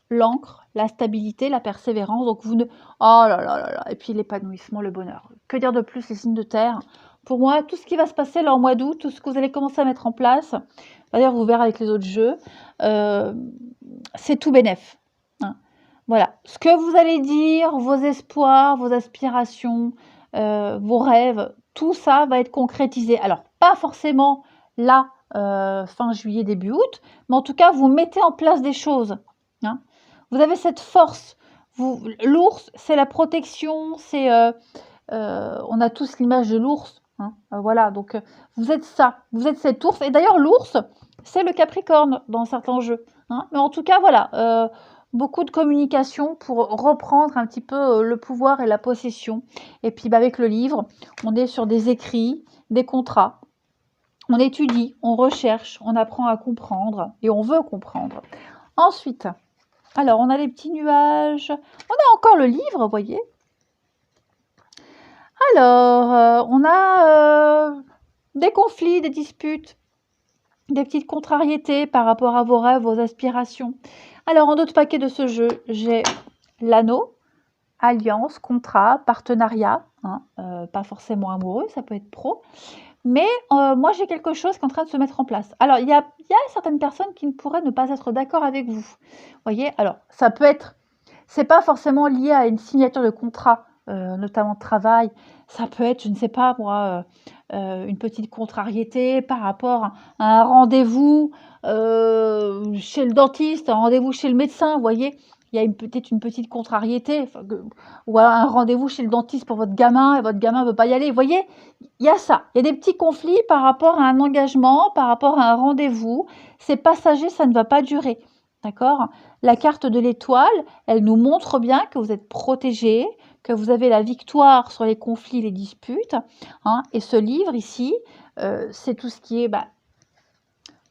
l'encre, la stabilité, la persévérance. Donc vous ne... Oh là là là là. Et puis l'épanouissement, le bonheur. Que dire de plus, les signes de terre? Pour moi, tout ce qui va se passer là en mois d'août, tout ce que vous allez commencer à mettre en place, d'ailleurs vous verrez avec les autres jeux, c'est tout bénef. Hein. Voilà, ce que vous allez dire, vos espoirs, vos aspirations, vos rêves, tout ça va être concrétisé. Alors, pas forcément là, fin juillet, début août, mais en tout cas, vous mettez en place des choses. Hein. Vous avez cette force. L'ours, c'est la protection, on a tous l'image de l'ours. Hein. Voilà, donc vous êtes ça, vous êtes cet ours. Et d'ailleurs, l'ours, c'est le Capricorne dans certains jeux. Hein. Mais en tout cas, voilà. Beaucoup de communication pour reprendre un petit peu le pouvoir et la possession. Et puis avec le livre, on est sur des écrits, des contrats. On étudie, on recherche, on apprend à comprendre et on veut comprendre. Ensuite, Alors, on a les petits nuages. On a encore le livre, vous voyez. Alors, on a des conflits, des disputes, des petites contrariétés par rapport à vos rêves, vos aspirations. Alors, en d'autres paquets de ce jeu, j'ai l'anneau, alliance, contrat, partenariat, hein, pas forcément amoureux, ça peut être pro. Mais moi, j'ai quelque chose qui est en train de se mettre en place. Alors, il y a certaines personnes qui ne pourraient ne pas être d'accord avec vous. Vous voyez, alors, ça peut être, c'est pas forcément lié à une signature de contrat, notamment de travail. Ça peut être, je ne sais pas moi, une petite contrariété par rapport à un rendez-vous chez le dentiste, un rendez-vous chez le médecin, vous voyez. Il y a peut-être une petite contrariété, ou un rendez-vous chez le dentiste pour votre gamin, et votre gamin ne veut pas y aller. Vous voyez, il y a ça. Il y a des petits conflits par rapport à un engagement, par rapport à un rendez-vous. C'est passager, ça ne va pas durer. D'accord? La carte de l'étoile, elle nous montre bien que vous êtes protégé, que vous avez la victoire sur les conflits, les disputes. Hein. Et ce livre ici, c'est tout ce qui est,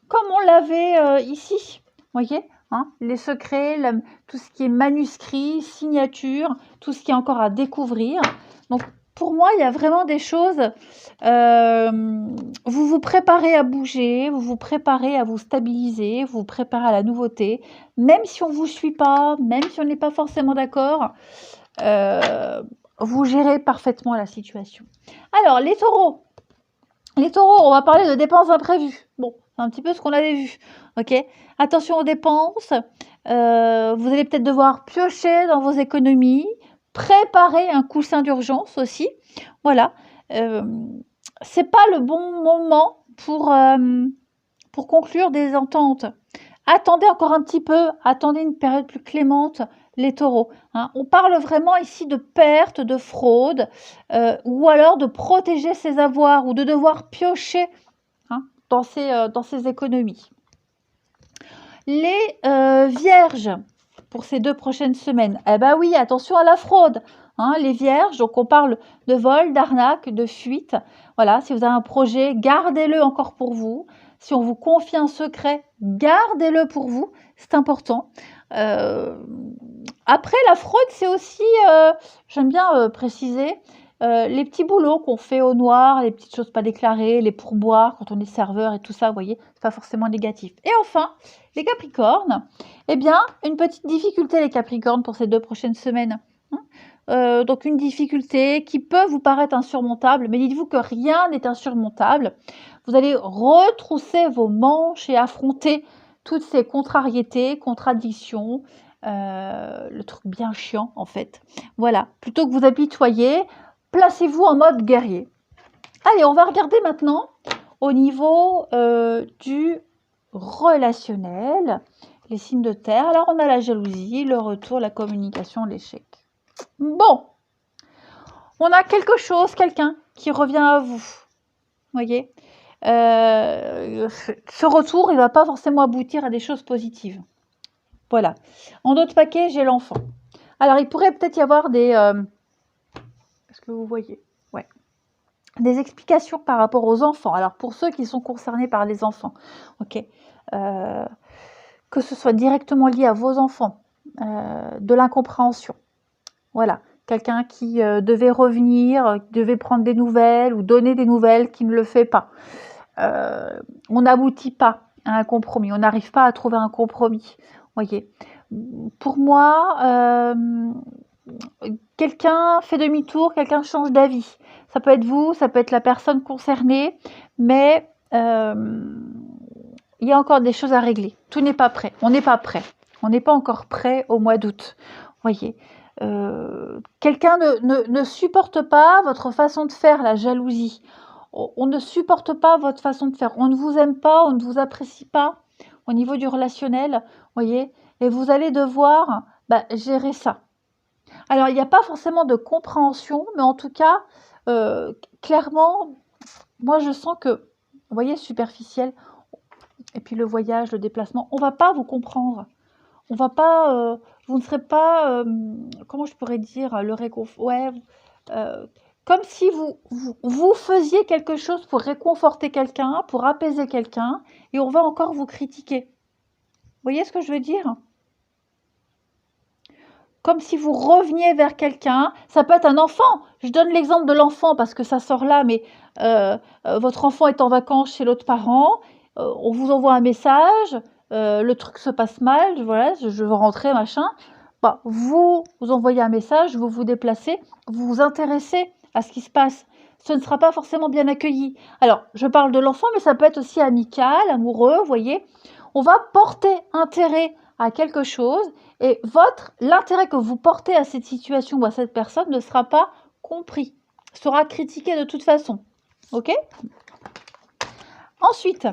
comme on l'avait ici, voyez, hein, les secrets, tout ce qui est manuscrit, signature, tout ce qui est encore à découvrir. Donc, pour moi, il y a vraiment des choses, vous vous préparez à bouger, vous vous préparez à vous stabiliser, vous vous préparez à la nouveauté, même si on ne vous suit pas, même si on n'est pas forcément d'accord, vous gérez parfaitement la situation. Alors, les taureaux, on va parler de dépenses imprévues. Bon, c'est un petit peu ce qu'on avait vu. Ok, attention aux dépenses. Vous allez peut-être devoir piocher dans vos économies, préparer un coussin d'urgence aussi. Voilà. C'est pas le bon moment pour conclure des ententes. Attendez encore un petit peu, attendez une période plus clémente, les taureaux. Hein. On parle vraiment ici de perte, de fraude, ou alors de protéger ses avoirs, ou de devoir piocher hein, dans ses économies. Les vierges, pour ces 2 prochaines semaines, eh ben oui, attention à la fraude. Hein, les vierges, donc on parle de vol, d'arnaque, de fuite. Voilà, si vous avez un projet, gardez-le encore pour vous. Si on vous confie un secret, gardez-le pour vous, c'est important. Après, la fraude, c'est aussi, j'aime bien préciser, les petits boulots qu'on fait au noir, les petites choses pas déclarées, les pourboires quand on est serveur et tout ça, vous voyez, c'est pas forcément négatif. Et enfin, les Capricornes, eh bien, une petite difficulté, les Capricornes, pour ces 2 prochaines semaines. Hein. Donc, une difficulté qui peut vous paraître insurmontable, mais dites-vous que rien n'est insurmontable. Vous allez retrousser vos manches et affronter toutes ces contrariétés, contradictions, le truc bien chiant en fait. Voilà, plutôt que vous apitoyer, placez-vous en mode guerrier. Allez, on va regarder maintenant au niveau du relationnel, les signes de terre. Alors, on a la jalousie, le retour, la communication, l'échec. Bon, on a quelque chose, quelqu'un qui revient à vous. Voyez, ce retour, il ne va pas forcément aboutir à des choses positives. Voilà. En d'autres paquets, j'ai l'enfant. Alors, il pourrait peut-être y avoir des... est-ce que vous voyez? Ouais. Des explications par rapport aux enfants. Alors, pour ceux qui sont concernés par les enfants, ok, que ce soit directement lié à vos enfants, de l'incompréhension. Voilà. Quelqu'un qui devait revenir, devait prendre des nouvelles ou donner des nouvelles, qui ne le fait pas. On n'aboutit pas à un compromis. On n'arrive pas à trouver un compromis. Voyez. Pour moi, quelqu'un fait demi-tour, quelqu'un change d'avis. Ça peut être vous, ça peut être la personne concernée, mais il y a encore des choses à régler. Tout n'est pas prêt. On n'est pas prêt. On n'est pas encore prêt au mois d'août. Voyez. Quelqu'un ne supporte pas votre façon de faire, la jalousie. On ne supporte pas votre façon de faire. On ne vous aime pas, on ne vous apprécie pas au niveau du relationnel. Voyez. Et vous allez devoir gérer ça. Alors, il n'y a pas forcément de compréhension, mais en tout cas, clairement, moi, je sens que, vous voyez, superficiel, et puis le voyage, le déplacement, on ne va pas vous comprendre. On va pas, vous ne serez pas, comment je pourrais dire, le réconfort, ouais, comme si vous faisiez quelque chose pour réconforter quelqu'un, pour apaiser quelqu'un, et on va encore vous critiquer. Vous voyez ce que je veux dire? comme si vous reveniez vers quelqu'un. Ça peut être un enfant. Je donne l'exemple de l'enfant parce que ça sort là, mais votre enfant est en vacances chez l'autre parent, on vous envoie un message, le truc se passe mal, voilà, je veux rentrer, machin. Bah, vous envoyez un message, vous vous déplacez, vous vous intéressez à ce qui se passe. Ce ne sera pas forcément bien accueilli. Alors, je parle de l'enfant, mais ça peut être aussi amical, amoureux, vous voyez. On va porter intérêt à quelque chose et l'intérêt que vous portez à cette situation ou à cette personne ne sera pas compris, sera critiqué de toute façon. Ok? Ensuite,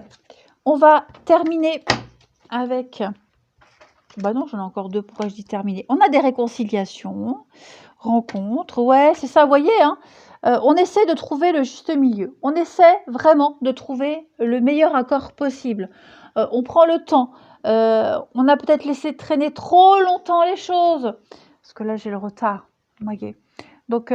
on va terminer avec... Bah non, j'en ai encore deux, pourquoi je dis terminer? On a des réconciliations, rencontres, ouais, c'est ça, vous voyez, hein, on essaie de trouver le juste milieu. On essaie vraiment de trouver le meilleur accord possible. On prend le temps. On a peut-être laissé traîner trop longtemps les choses. Parce que là, j'ai le retard, vous voyez. Donc,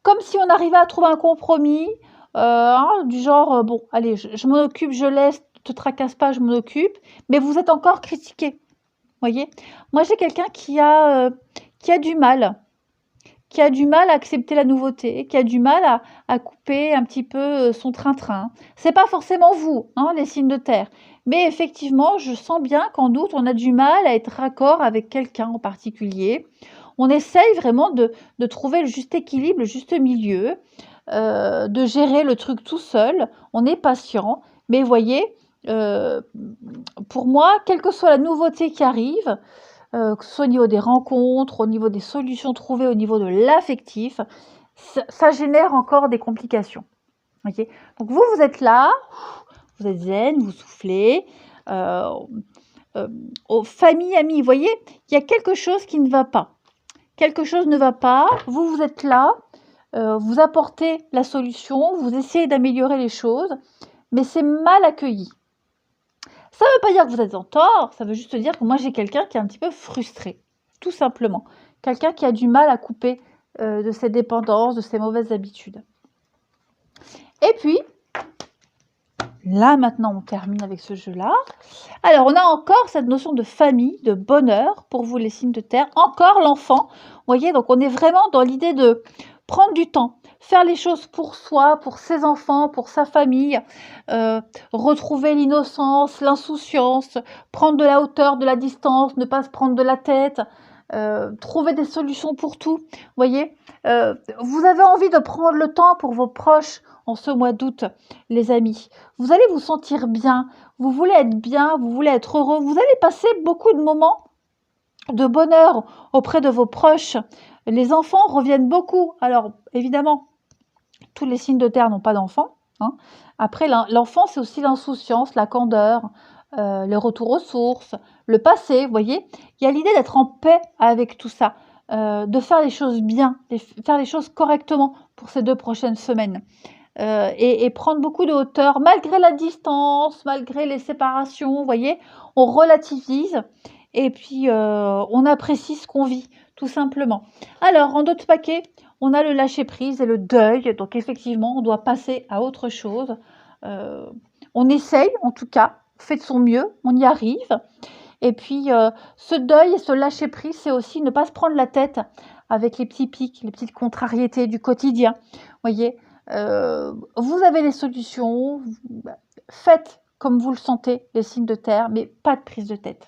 comme si on arrivait à trouver un compromis, du genre, bon, allez, je m'en occupe, je laisse, te tracasse pas, je m'en occupe, mais vous êtes encore critiqué, voyez. Moi, j'ai quelqu'un qui a du mal à accepter la nouveauté, qui a du mal à couper un petit peu son train-train. C'est pas forcément vous, hein, les signes de terre, mais effectivement, je sens bien qu'en août, on a du mal à être raccord avec quelqu'un en particulier. On essaye vraiment de trouver le juste équilibre, le juste milieu, de gérer le truc tout seul. On est patient, mais voyez, pour moi, quelle que soit la nouveauté qui arrive, que ce soit au niveau des rencontres, au niveau des solutions trouvées, au niveau de l'affectif, ça génère encore des complications. Okay, donc vous êtes là, vous êtes zen, vous soufflez. Aux familles, amis, vous voyez, il y a quelque chose qui ne va pas. Quelque chose ne va pas, vous êtes là, vous apportez la solution, vous essayez d'améliorer les choses, mais c'est mal accueilli. Ça ne veut pas dire que vous êtes en tort, ça veut juste dire que moi j'ai quelqu'un qui est un petit peu frustré, tout simplement. Quelqu'un qui a du mal à couper de ses dépendances, de ses mauvaises habitudes. Et puis, là maintenant on termine avec ce jeu-là. Alors on a encore cette notion de famille, de bonheur pour vous les signes de terre, encore l'enfant. Vous voyez, donc on est vraiment dans l'idée de prendre du temps, faire les choses pour soi, pour ses enfants, pour sa famille, retrouver l'innocence, l'insouciance, prendre de la hauteur, de la distance, ne pas se prendre de la tête, trouver des solutions pour tout. Vous voyez, vous avez envie de prendre le temps pour vos proches en ce mois d'août, les amis. Vous allez vous sentir bien, vous voulez être bien, vous voulez être heureux, vous allez passer beaucoup de moments de bonheur auprès de vos proches. Les enfants reviennent beaucoup. Alors, évidemment, tous les signes de terre n'ont pas d'enfants, hein. Après, l'enfant, c'est aussi l'insouciance, la candeur, le retour aux sources, le passé, vous voyez. Il y a l'idée d'être en paix avec tout ça, de faire les choses bien, de faire les choses correctement pour ces 2 prochaines semaines. Et prendre beaucoup de hauteur, malgré la distance, malgré les séparations, vous voyez. On relativise et puis on apprécie ce qu'on vit, tout simplement. Alors, en d'autres paquets, on a le lâcher-prise et le deuil. Donc, effectivement, on doit passer à autre chose. On essaye, en tout cas, fait de son mieux, on y arrive. Et puis, ce deuil et ce lâcher-prise, c'est aussi ne pas se prendre la tête avec les petits pics, les petites contrariétés du quotidien. Vous voyez, vous avez les solutions, faites comme vous le sentez, les signes de terre, mais pas de prise de tête.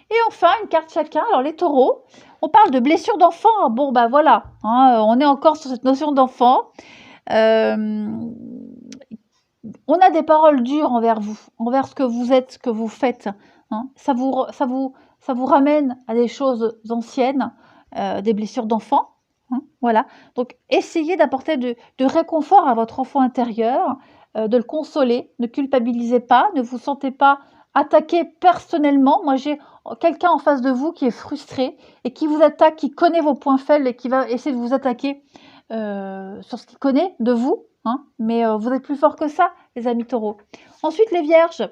Et enfin, une carte chacun. Alors, les taureaux, on parle de blessures d'enfant. Bon, bah voilà, hein, on est encore sur cette notion d'enfant. On a des paroles dures envers vous, envers ce que vous êtes, ce que vous faites. Hein. Ça vous ramène à des choses anciennes, des blessures d'enfant. Hein, voilà. Donc, essayez d'apporter de réconfort à votre enfant intérieur, de le consoler. Ne culpabilisez pas, ne vous sentez pas attaqué personnellement. Moi, j'ai quelqu'un en face de vous qui est frustré et qui vous attaque, qui connaît vos points faibles et qui va essayer de vous attaquer sur ce qu'il connaît de vous. Hein, mais vous êtes plus fort que ça, les amis taureaux. Ensuite, les vierges.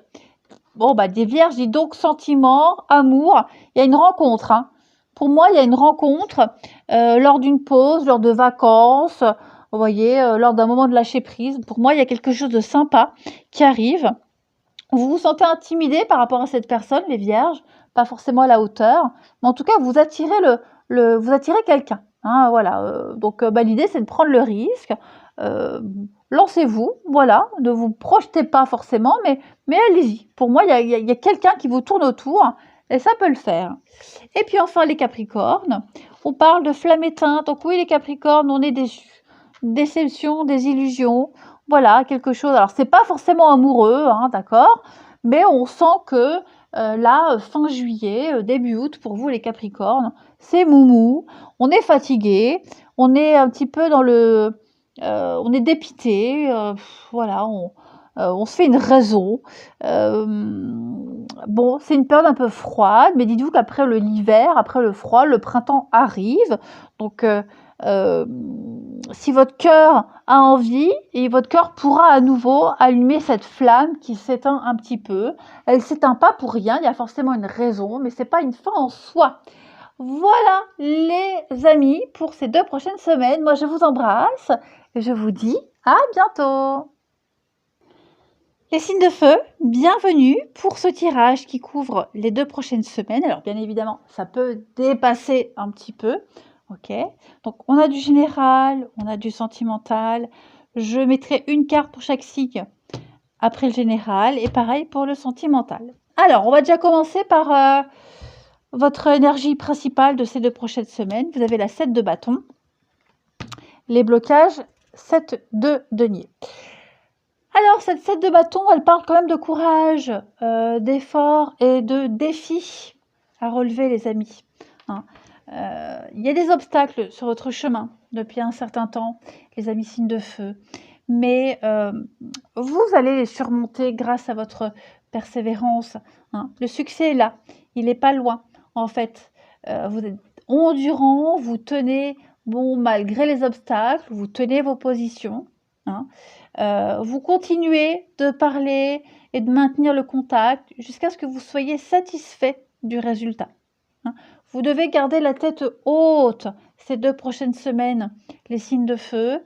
Bon, bah, des vierges, dis donc, sentiments, amour. Il y a une rencontre. Hein. Pour moi, il y a une rencontre lors d'une pause, lors de vacances, vous voyez, lors d'un moment de lâcher prise. Pour moi, il y a quelque chose de sympa qui arrive. Vous vous sentez intimidé par rapport à cette personne, les vierges, pas forcément à la hauteur, mais en tout cas, vous attirez vous attirez quelqu'un. Hein, voilà. Donc, l'idée, c'est de prendre le risque. Lancez-vous, voilà. Ne vous projetez pas forcément, mais allez-y. Pour moi, il y a quelqu'un qui vous tourne autour et ça peut le faire. Et puis enfin, les Capricornes. On parle de flamme éteinte. Donc oui, les Capricornes, on est déçus. Déception, désillusion. Voilà, quelque chose. Alors, c'est pas forcément amoureux, hein, d'accord? Mais on sent que là, fin juillet, début août, pour vous, les Capricornes, c'est moumou. On est fatigué. On est un petit peu dans le... on est dépité. Voilà, on se fait une raison. Bon, c'est une période un peu froide, mais dites-vous qu'après l'hiver, après le froid, le printemps arrive. Donc, si votre cœur a envie, et votre cœur pourra à nouveau allumer cette flamme qui s'éteint un petit peu. Elle ne s'éteint pas pour rien, il y a forcément une raison, mais ce n'est pas une fin en soi. Voilà les amis pour ces 2 prochaines semaines. Moi, je vous embrasse et je vous dis à bientôt. Les signes de feu, bienvenue pour ce tirage qui couvre les 2 prochaines semaines. Alors, bien évidemment, ça peut dépasser un petit peu. Ok, donc on a du général, on a du sentimental. Je mettrai une carte pour chaque signe après le général et pareil pour le sentimental. Alors, on va déjà commencer par votre énergie principale de ces 2 prochaines semaines. Vous avez la 7 de bâton, les blocages, 7 de denier. Alors, cette 7 de bâton, elle parle quand même de courage, d'effort et de défis à relever, les amis. Hein. Il y a des obstacles sur votre chemin depuis un certain temps, les amis signes de feu. Mais vous allez les surmonter grâce à votre persévérance. Hein. Le succès est là, il n'est pas loin. En fait, vous êtes endurant, vous tenez, bon, malgré les obstacles, vous tenez vos positions. Hein. Vous continuez de parler et de maintenir le contact jusqu'à ce que vous soyez satisfait du résultat. Hein. Vous devez garder la tête haute ces 2 prochaines semaines, les signes de feu.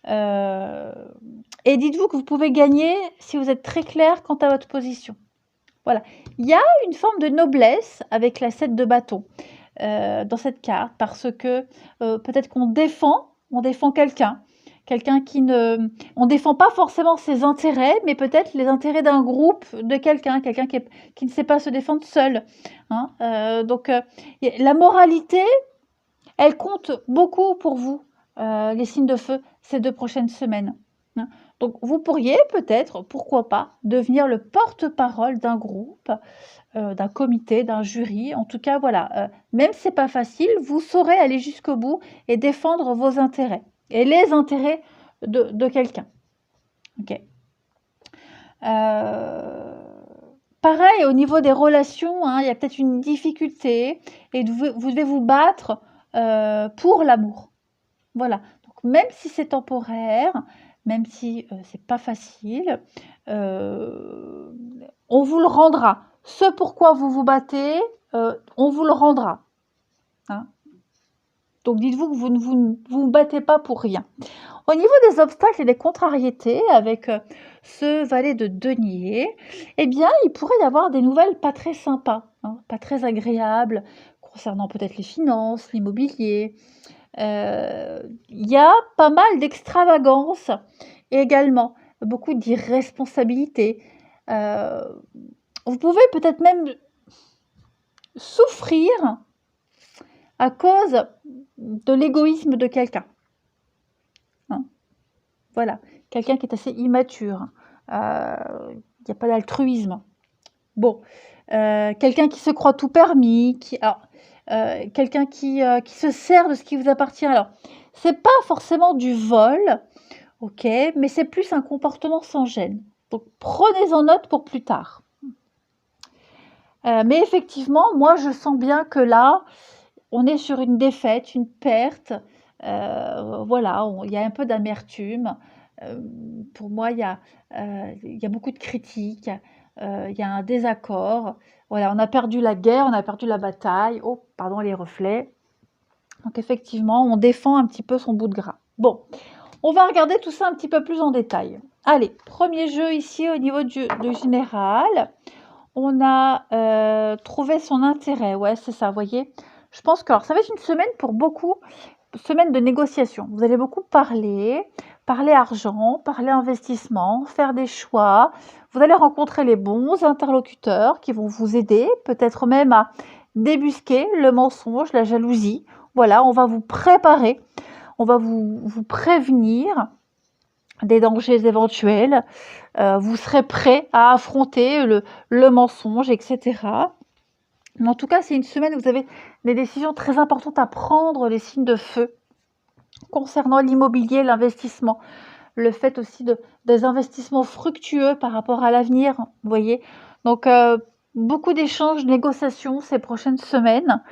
Et dites-vous que vous pouvez gagner si vous êtes très clair quant à votre position. Voilà. Il y a une forme de noblesse avec la 7 de bâton dans cette carte parce que peut-être qu'on défend quelqu'un. Quelqu'un qui ne... On ne défend pas forcément ses intérêts, mais peut-être les intérêts d'un groupe, de quelqu'un qui ne sait pas se défendre seul. Hein. Donc, la moralité, elle compte beaucoup pour vous, les signes de feu, ces 2 prochaines semaines. Hein. Donc, vous pourriez peut-être, pourquoi pas, devenir le porte-parole d'un groupe, d'un comité, d'un jury. En tout cas, voilà, même si ce n'est pas facile, vous saurez aller jusqu'au bout et défendre vos intérêts. Et les intérêts de quelqu'un. Ok. Pareil, au niveau des relations, hein, il y a peut-être une difficulté et vous devez vous battre pour l'amour. Voilà. Donc, même si c'est temporaire, même si c'est pas facile, on vous le rendra. Ce pourquoi vous vous battez, on vous le rendra. Hein. Donc, dites-vous que vous ne vous battez pas pour rien. Au niveau des obstacles et des contrariétés, avec ce valet de denier, eh bien, il pourrait y avoir des nouvelles pas très sympas, hein, pas très agréables, concernant peut-être les finances, l'immobilier. Il y a pas mal d'extravagance également, beaucoup d'irresponsabilité. Vous pouvez peut-être même souffrir à cause de l'égoïsme de quelqu'un. Hein. Voilà, quelqu'un qui est assez immature. Il n'y a pas d'altruisme. Bon, quelqu'un qui se croit tout permis, quelqu'un qui se sert de ce qui vous appartient. Alors, c'est pas forcément du vol, ok, mais c'est plus un comportement sans gêne. Donc, prenez-en note pour plus tard. Mais effectivement, moi, je sens bien que là, on est sur une défaite, une perte. Voilà, il y a un peu d'amertume. Pour moi, il y a beaucoup de critiques, il y a un désaccord. Voilà, on a perdu la guerre, on a perdu la bataille. Oh, pardon, les reflets. Donc effectivement, on défend un petit peu son bout de gras. Bon, on va regarder tout ça un petit peu plus en détail. Allez, premier jeu ici au niveau du général. on a trouvé son intérêt. Ouais, c'est ça, vous voyez. Je pense que alors, ça va être une semaine pour beaucoup, semaine de négociation. Vous allez beaucoup parler, parler argent, parler investissement, faire des choix. Vous allez rencontrer les bons interlocuteurs qui vont vous aider, peut-être même à débusquer le mensonge, la jalousie. Voilà, on va vous préparer, on va vous prévenir des dangers éventuels. Vous serez prêt à affronter le mensonge, etc. Mais en tout cas, c'est une semaine où vous avez des décisions très importantes à prendre, les signes de feu, concernant l'immobilier, l'investissement, le fait aussi des investissements fructueux par rapport à l'avenir, vous voyez. Donc, beaucoup d'échanges, négociations ces prochaines semaines.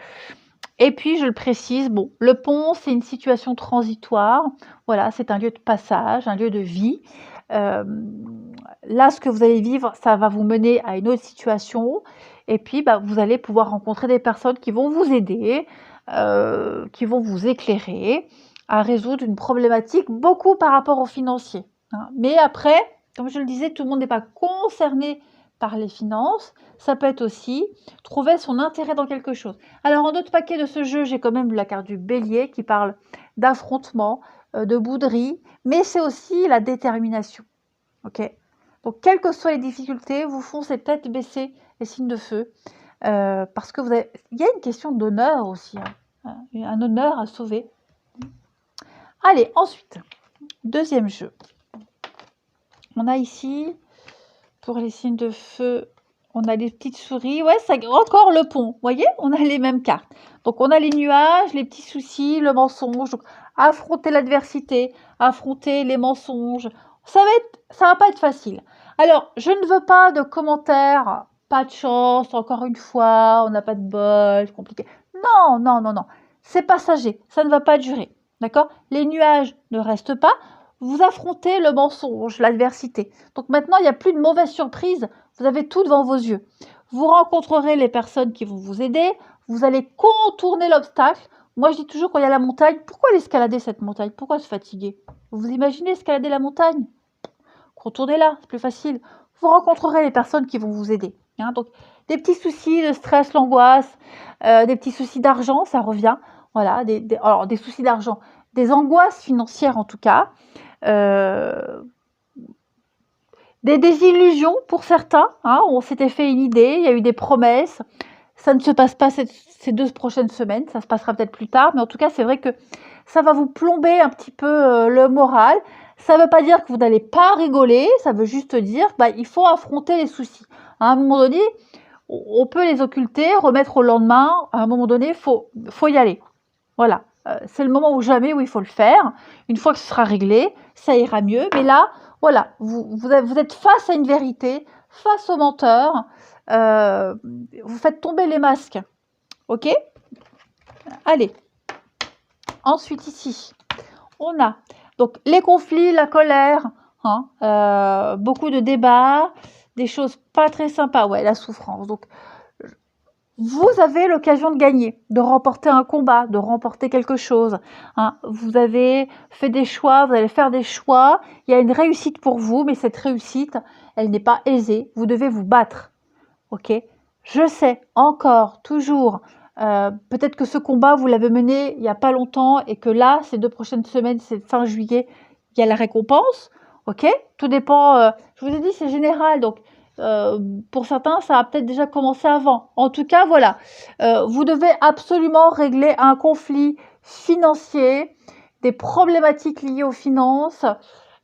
Et puis, je le précise, bon, le pont, c'est une situation transitoire. Voilà, c'est un lieu de passage, un lieu de vie. Là, ce que vous allez vivre, ça va vous mener à une autre situation. Et puis, vous allez pouvoir rencontrer des personnes qui vont vous aider, qui vont vous éclairer à résoudre une problématique, beaucoup par rapport aux financiers, hein. Mais après, comme je le disais, tout le monde n'est pas concerné par les finances. Ça peut être aussi trouver son intérêt dans quelque chose. Alors, en autre paquet de ce jeu, j'ai quand même la carte du bélier qui parle d'affrontement, de bouderie, mais c'est aussi la détermination. Ok. Donc, quelles que soient les difficultés, vous foncez tête baissée les signes de feu, parce que il y a une question d'honneur aussi, hein, un honneur à sauver. Allez, ensuite, deuxième jeu. On a ici, pour les signes de feu, on a les petites souris. Ouais, ça encore le pont. Vous voyez, on a les mêmes cartes. Donc, on a les nuages, les petits soucis, le mensonge. Donc, affronter l'adversité, affronter les mensonges. Ça va pas être facile. Alors, je ne veux pas de commentaires. Pas de chance, encore une fois, on n'a pas de bol, compliqué. Non, non, non, non. C'est passager. Ça ne va pas durer. D'accord? Les nuages ne restent pas. Vous affrontez le mensonge, l'adversité. Donc maintenant, il n'y a plus de mauvaises surprises. Vous avez tout devant vos yeux. Vous rencontrerez les personnes qui vont vous aider. Vous allez contourner l'obstacle. Moi, je dis toujours quand il y a la montagne, pourquoi l'escalader cette montagne? Pourquoi se fatiguer? Vous imaginez escalader la montagne? Contournez-la, c'est plus facile. Vous rencontrerez les personnes qui vont vous aider, hein. Donc, des petits soucis de stress, l'angoisse, des petits soucis d'argent, ça revient. Voilà, alors, des soucis d'argent, des angoisses financières en tout cas. Des désillusions pour certains, hein, on s'était fait une idée, il y a eu des promesses, ça ne se passe pas ces 2 prochaines semaines, ça se passera peut-être plus tard, mais en tout cas, c'est vrai que ça va vous plomber un petit peu le moral. Ça ne veut pas dire que vous n'allez pas rigoler, ça veut juste dire il faut affronter les soucis. À un moment donné, on peut les occulter, remettre au lendemain, à un moment donné, faut y aller. Voilà, c'est le moment ou jamais où il faut le faire. Une fois que ce sera réglé, ça ira mieux. Mais là, voilà, vous êtes face à une vérité, face au menteur. Vous faites tomber les masques. Ok? Allez. Ensuite, ici, on a donc les conflits, la colère, hein, beaucoup de débats, des choses pas très sympas. Ouais, la souffrance. Donc, vous avez l'occasion de gagner, de remporter un combat, de remporter quelque chose, hein. Vous avez fait des choix, vous allez faire des choix. Il y a une réussite pour vous, mais cette réussite, elle n'est pas aisée. Vous devez vous battre. Ok? Je sais, encore, toujours, peut-être que ce combat, vous l'avez mené il n'y a pas longtemps et que là, ces 2 prochaines semaines, c'est fin juillet, il y a la récompense. Ok? Tout dépend, je vous ai dit, c'est général, donc pour certains, ça a peut-être déjà commencé avant. En tout cas, voilà, vous devez absolument régler un conflit financier, des problématiques liées aux finances,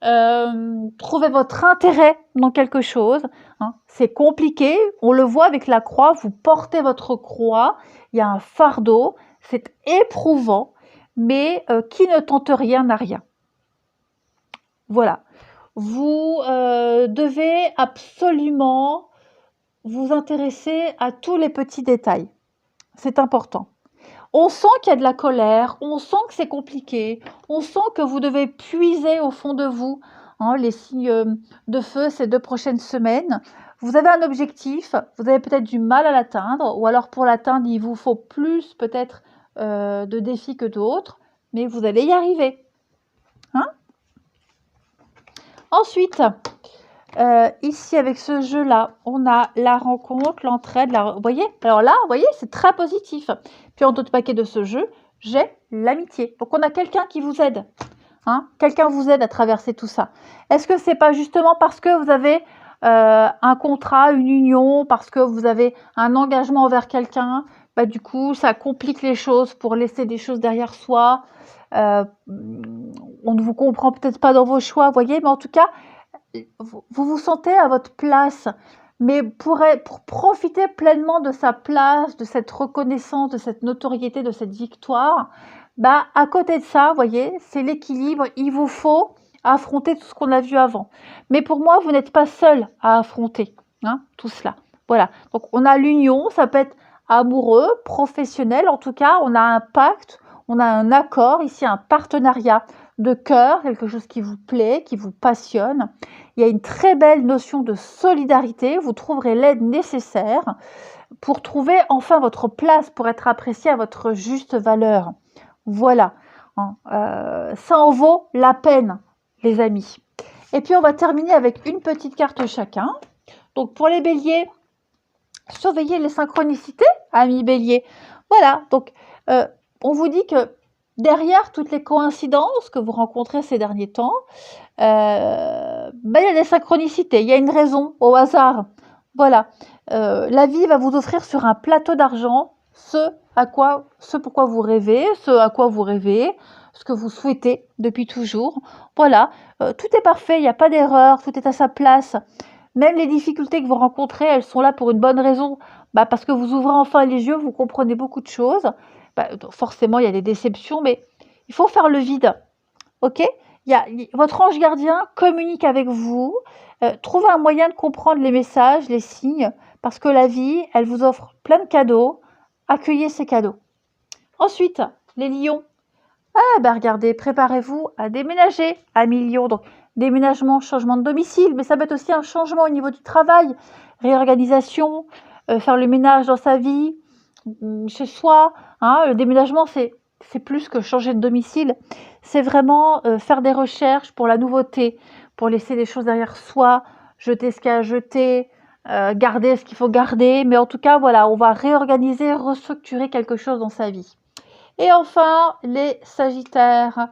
trouver votre intérêt dans quelque chose, hein. C'est compliqué, on le voit avec la croix, vous portez votre croix, il y a un fardeau, c'est éprouvant, mais qui ne tente rien n'a rien. Voilà. Vous devez absolument vous intéresser à tous les petits détails. C'est important. On sent qu'il y a de la colère, on sent que c'est compliqué, on sent que vous devez puiser au fond de vous, hein, les signes de feu ces 2 prochaines semaines. Vous avez un objectif, vous avez peut-être du mal à l'atteindre, ou alors pour l'atteindre, il vous faut plus peut-être de défis que d'autres, mais vous allez y arriver. Hein? Ensuite, Ici, avec ce jeu-là, on a la rencontre, l'entraide, vous voyez? Alors là, vous voyez, c'est très positif. Puis en d'autres paquets de ce jeu, j'ai l'amitié. Donc on a quelqu'un qui vous aide. Hein? Quelqu'un vous aide à traverser tout ça. Est-ce que c'est pas justement parce que vous avez un contrat, une union, parce que vous avez un engagement envers quelqu'un, bah, du coup, ça complique les choses pour laisser des choses derrière soi. On ne vous comprend peut-être pas dans vos choix, vous voyez, mais en tout cas, vous vous sentez à votre place. Mais pour profiter pleinement de sa place, de cette reconnaissance, de cette notoriété, de cette victoire, bah, à côté de ça, vous voyez, c'est l'équilibre. Il vous faut affronter tout ce qu'on a vu avant. Mais pour moi, vous n'êtes pas seul à affronter hein, tout cela. Voilà. Donc, on a l'union, ça peut être amoureux, professionnel. En tout cas, on a un pacte, on a un accord, ici un partenariat de cœur, quelque chose qui vous plaît, qui vous passionne. Il y a une très belle notion de solidarité. Vous trouverez l'aide nécessaire pour trouver enfin votre place, pour être apprécié à votre juste valeur. Voilà, ça en vaut la peine, les amis. Et puis, on va terminer avec une petite carte chacun. Donc, pour les béliers, surveillez les synchronicités, amis béliers. Voilà, donc, on vous dit que derrière toutes les coïncidences que vous rencontrez ces derniers temps, il y a des synchronicités, il y a une raison au hasard. Voilà, la vie va vous offrir sur un plateau d'argent ce pourquoi vous rêvez, ce à quoi vous rêvez, ce que vous souhaitez depuis toujours. Voilà, tout est parfait, il n'y a pas d'erreur, tout est à sa place. Même les difficultés que vous rencontrez, elles sont là pour une bonne raison. Bah, parce que vous ouvrez enfin les yeux, vous comprenez beaucoup de choses. Bah, forcément, il y a des déceptions, mais il faut faire le vide. Ok ? Votre ange gardien communique avec vous. Trouvez un moyen de comprendre les messages, les signes, parce que la vie, elle vous offre plein de cadeaux. Accueillez ces cadeaux. Ensuite, les lions. Ah ben regardez, préparez-vous à déménager, amis lions. Donc, déménagement, changement de domicile, mais ça peut être aussi un changement au niveau du travail, réorganisation, faire le ménage dans sa vie, chez soi. Hein, le déménagement, c'est plus que changer de domicile. C'est vraiment faire des recherches pour la nouveauté, pour laisser les choses derrière soi, jeter ce qu'il y a à jeter, garder ce qu'il faut garder. Mais en tout cas, voilà, on va réorganiser, restructurer quelque chose dans sa vie. Et enfin, les sagittaires.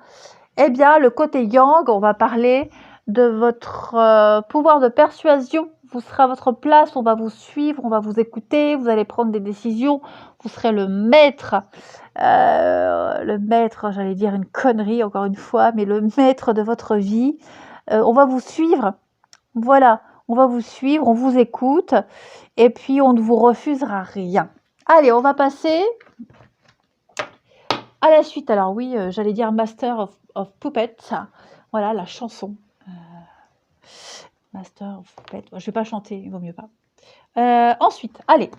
Eh bien, le côté yang, on va parler de votre pouvoir de persuasion. Vous serez à votre place, on va vous suivre, on va vous écouter, vous allez prendre des décisions, vous serez le maître. J'allais dire une connerie encore une fois, mais le maître de votre vie. On va vous suivre. Voilà, on va vous suivre, on vous écoute, et puis on ne vous refusera rien. Allez, on va passer à la suite. Alors oui, j'allais dire Master of Puppets. Voilà, la chanson. Master of Puppets. Je ne vais pas chanter, il vaut mieux pas. Ensuite, allez.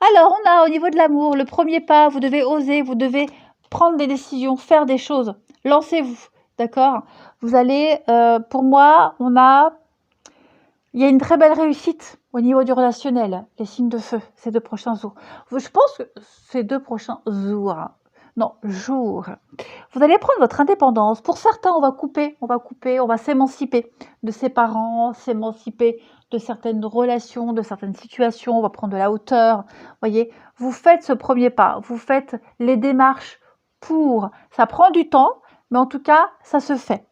Alors, on a au niveau de l'amour, le premier pas, vous devez oser, vous devez prendre des décisions, faire des choses. Lancez-vous, d'accord? Vous allez, pour moi, il y a une très belle réussite au niveau du relationnel, les signes de feu, ces 2 prochains jours. Je pense que ces 2 prochains jours, jours, vous allez prendre votre indépendance. Pour certains, on va s'émanciper de ses parents, s'émanciper de certaines relations, de certaines situations, on va prendre de la hauteur. Voyez, vous faites ce premier pas, vous faites les démarches pour. Ça prend du temps, mais en tout cas, ça se fait.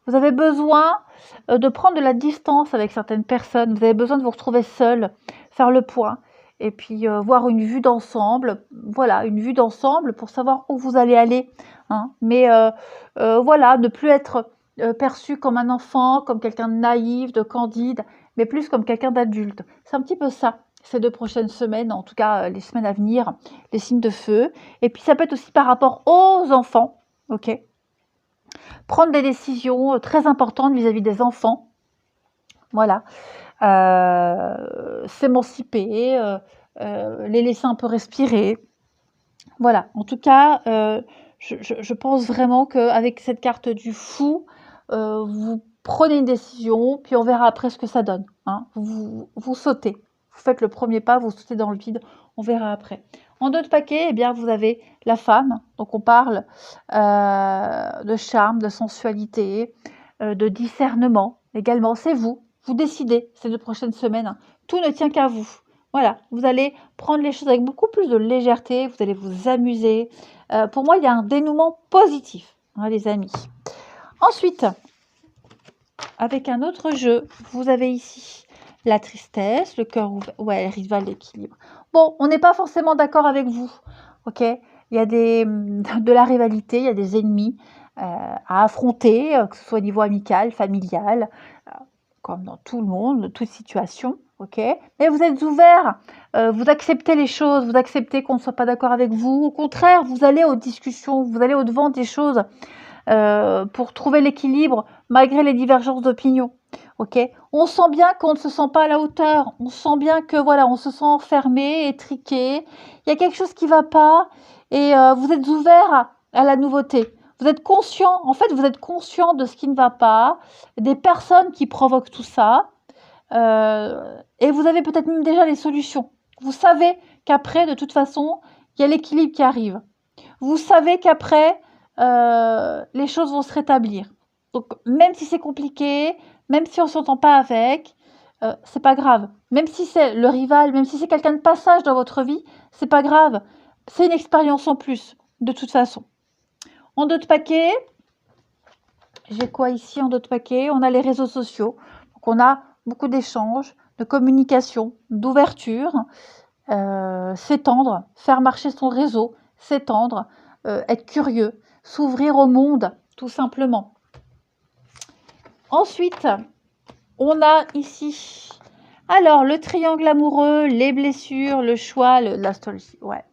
Vous avez besoin de prendre de la distance avec certaines personnes. Vous avez besoin de vous retrouver seul, faire le point et puis voir une vue d'ensemble. Voilà, une vue d'ensemble pour savoir où vous allez aller. Hein. Mais voilà, ne plus être perçu comme un enfant, comme quelqu'un de naïf, de candide, mais plus comme quelqu'un d'adulte. C'est un petit peu ça, ces 2 prochaines semaines, en tout cas les semaines à venir, les signes de feu. Et puis ça peut être aussi par rapport aux enfants, ok ? Prendre des décisions très importantes vis-à-vis des enfants. Voilà. S'émanciper, les laisser un peu respirer. Voilà. En tout cas, je pense vraiment qu'avec cette carte du fou, vous prenez une décision, puis on verra après ce que ça donne. Hein. Vous sautez. Vous faites le premier pas, vous sautez dans le vide, on verra après. En d'autres paquets, eh bien, vous avez la femme, donc on parle de charme, de sensualité, de discernement. également, c'est vous. Vous décidez ces 2 prochaines semaines. Tout ne tient qu'à vous. Voilà, vous allez prendre les choses avec beaucoup plus de légèreté, vous allez vous amuser. Pour moi, il y a un dénouement positif, hein, les amis. Ensuite, avec un autre jeu, vous avez ici la tristesse, le cœur ouvert, ouais, le rival d'équilibre. Bon, on n'est pas forcément d'accord avec vous, ok? Il y a de la rivalité, il y a des ennemis à affronter, que ce soit au niveau amical, familial, comme dans tout le monde, toute situation, ok? Mais vous êtes ouvert, vous acceptez les choses, vous acceptez qu'on ne soit pas d'accord avec vous. Au contraire, vous allez aux discussions, vous allez au-devant des choses pour trouver l'équilibre malgré les divergences d'opinion. Ok, on sent bien qu'on ne se sent pas à la hauteur, on sent bien que voilà, on se sent enfermé, étriqué, il y a quelque chose qui ne va pas et vous êtes ouvert à la nouveauté. Vous êtes conscient, en fait, vous êtes conscient de ce qui ne va pas, des personnes qui provoquent tout ça, et vous avez peut-être même déjà les solutions. Vous savez qu'après, de toute façon, il y a l'équilibre qui arrive. Vous savez qu'après, les choses vont se rétablir. Donc, même si c'est compliqué, même si on ne s'entend pas avec, c'est pas grave. Même si c'est le rival, même si c'est quelqu'un de passage dans votre vie, c'est pas grave. C'est une expérience en plus, de toute façon. En dos de paquet, j'ai quoi ici en dos de paquet? On a les réseaux sociaux. Donc, on a beaucoup d'échanges, de communication, d'ouverture, s'étendre, faire marcher son réseau, s'étendre, être curieux, s'ouvrir au monde, tout simplement. Ensuite, on a ici, alors, le triangle amoureux, les blessures, le choix, l'astrologie. Ouais.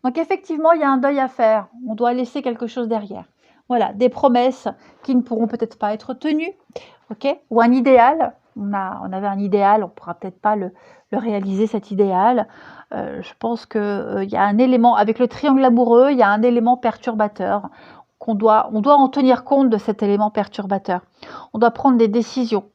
Donc, effectivement, il y a un deuil à faire. On doit laisser quelque chose derrière. Voilà, des promesses qui ne pourront peut-être pas être tenues, ok? Ou un idéal. On avait un idéal, on ne pourra peut-être pas le réaliser, cet idéal. Je pense qu'il y a un élément, avec le triangle amoureux, il y a un élément perturbateur. On doit en tenir compte de cet élément perturbateur. On doit prendre des décisions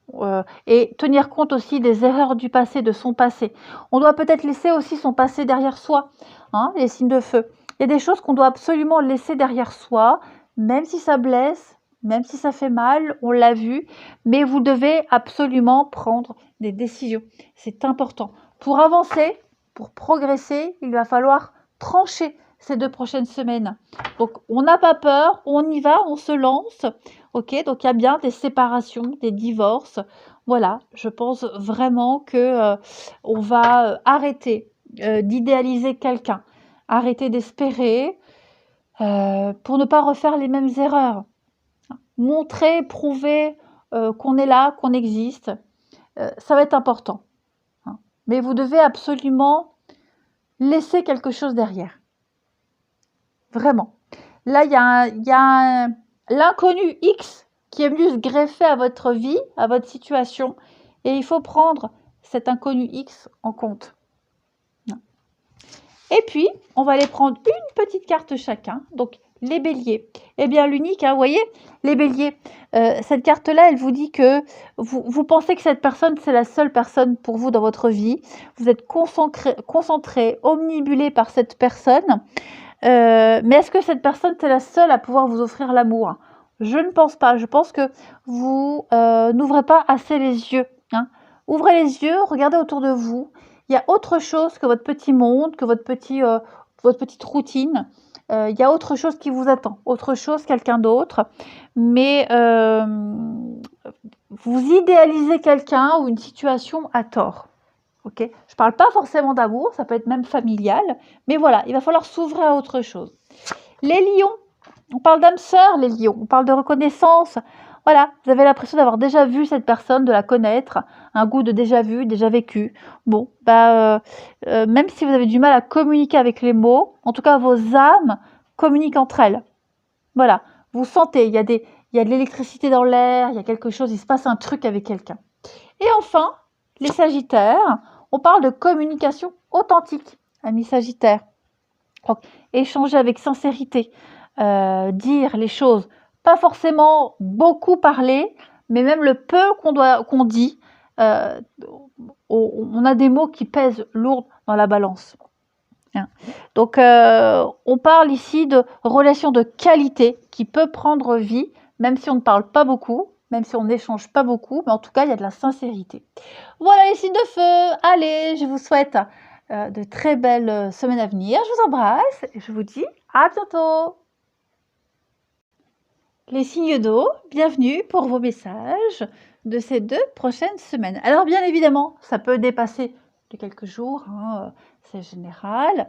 et tenir compte aussi des erreurs du passé, de son passé. On doit peut-être laisser aussi son passé derrière soi, hein, les signes de feu. Il y a des choses qu'on doit absolument laisser derrière soi, même si ça blesse, même si ça fait mal, on l'a vu, mais vous devez absolument prendre des décisions. C'est important. Pour avancer, pour progresser, il va falloir trancher ces 2 prochaines semaines. Donc, on n'a pas peur, on y va, on se lance. Ok, donc il y a bien des séparations, des divorces. Voilà, je pense vraiment que on va arrêter d'idéaliser quelqu'un, arrêter d'espérer pour ne pas refaire les mêmes erreurs. Montrer, prouver qu'on est là, qu'on existe, ça va être important. Hein. Mais vous devez absolument laisser quelque chose derrière. Vraiment. Là, il y a l'inconnu X qui est venu se greffer à votre vie, à votre situation, et il faut prendre cet inconnu X en compte. Et puis, on va aller prendre une petite carte chacun. Donc, les béliers. Eh bien, l'unique, hein, vous voyez, les béliers. Cette carte-là, elle vous dit que vous pensez que cette personne, c'est la seule personne pour vous dans votre vie. Vous êtes concentré, omnibulé par cette personne. Mais est-ce que cette personne, c'est la seule à pouvoir vous offrir l'amour? Je ne pense pas. Je pense que vous n'ouvrez pas assez les yeux. Hein. Ouvrez les yeux, regardez autour de vous. Il y a autre chose que votre petit monde, que votre petite routine. Il y a autre chose qui vous attend, autre chose, quelqu'un d'autre. Mais vous idéalisez quelqu'un ou une situation à tort. Okay, je ne parle pas forcément d'amour, ça peut être même familial. Mais voilà, il va falloir s'ouvrir à autre chose. Les lions, on parle d'âme sœur, les lions. On parle de reconnaissance. Voilà, vous avez l'impression d'avoir déjà vu cette personne, de la connaître, un goût de déjà vu, déjà vécu. Bon, même si vous avez du mal à communiquer avec les mots, en tout cas vos âmes communiquent entre elles. Voilà, vous sentez, il y a de l'électricité dans l'air, il y a quelque chose, il se passe un truc avec quelqu'un. Et enfin, les sagittaires, on parle de communication authentique, amis sagittaires. Donc, échanger avec sincérité, dire les choses, pas forcément beaucoup parler, mais même le peu qu'on dit, on a des mots qui pèsent lourd dans la balance. Hein. Donc, on parle ici de relation de qualité qui peut prendre vie, même si on ne parle pas beaucoup, même si on n'échange pas beaucoup, mais en tout cas, il y a de la sincérité. Voilà les signes de feu. Allez, je vous souhaite de très belles semaines à venir. Je vous embrasse et je vous dis à bientôt. Les signes d'eau, bienvenue pour vos messages de ces 2 prochaines semaines. Alors bien évidemment, ça peut dépasser de quelques jours, hein, c'est général.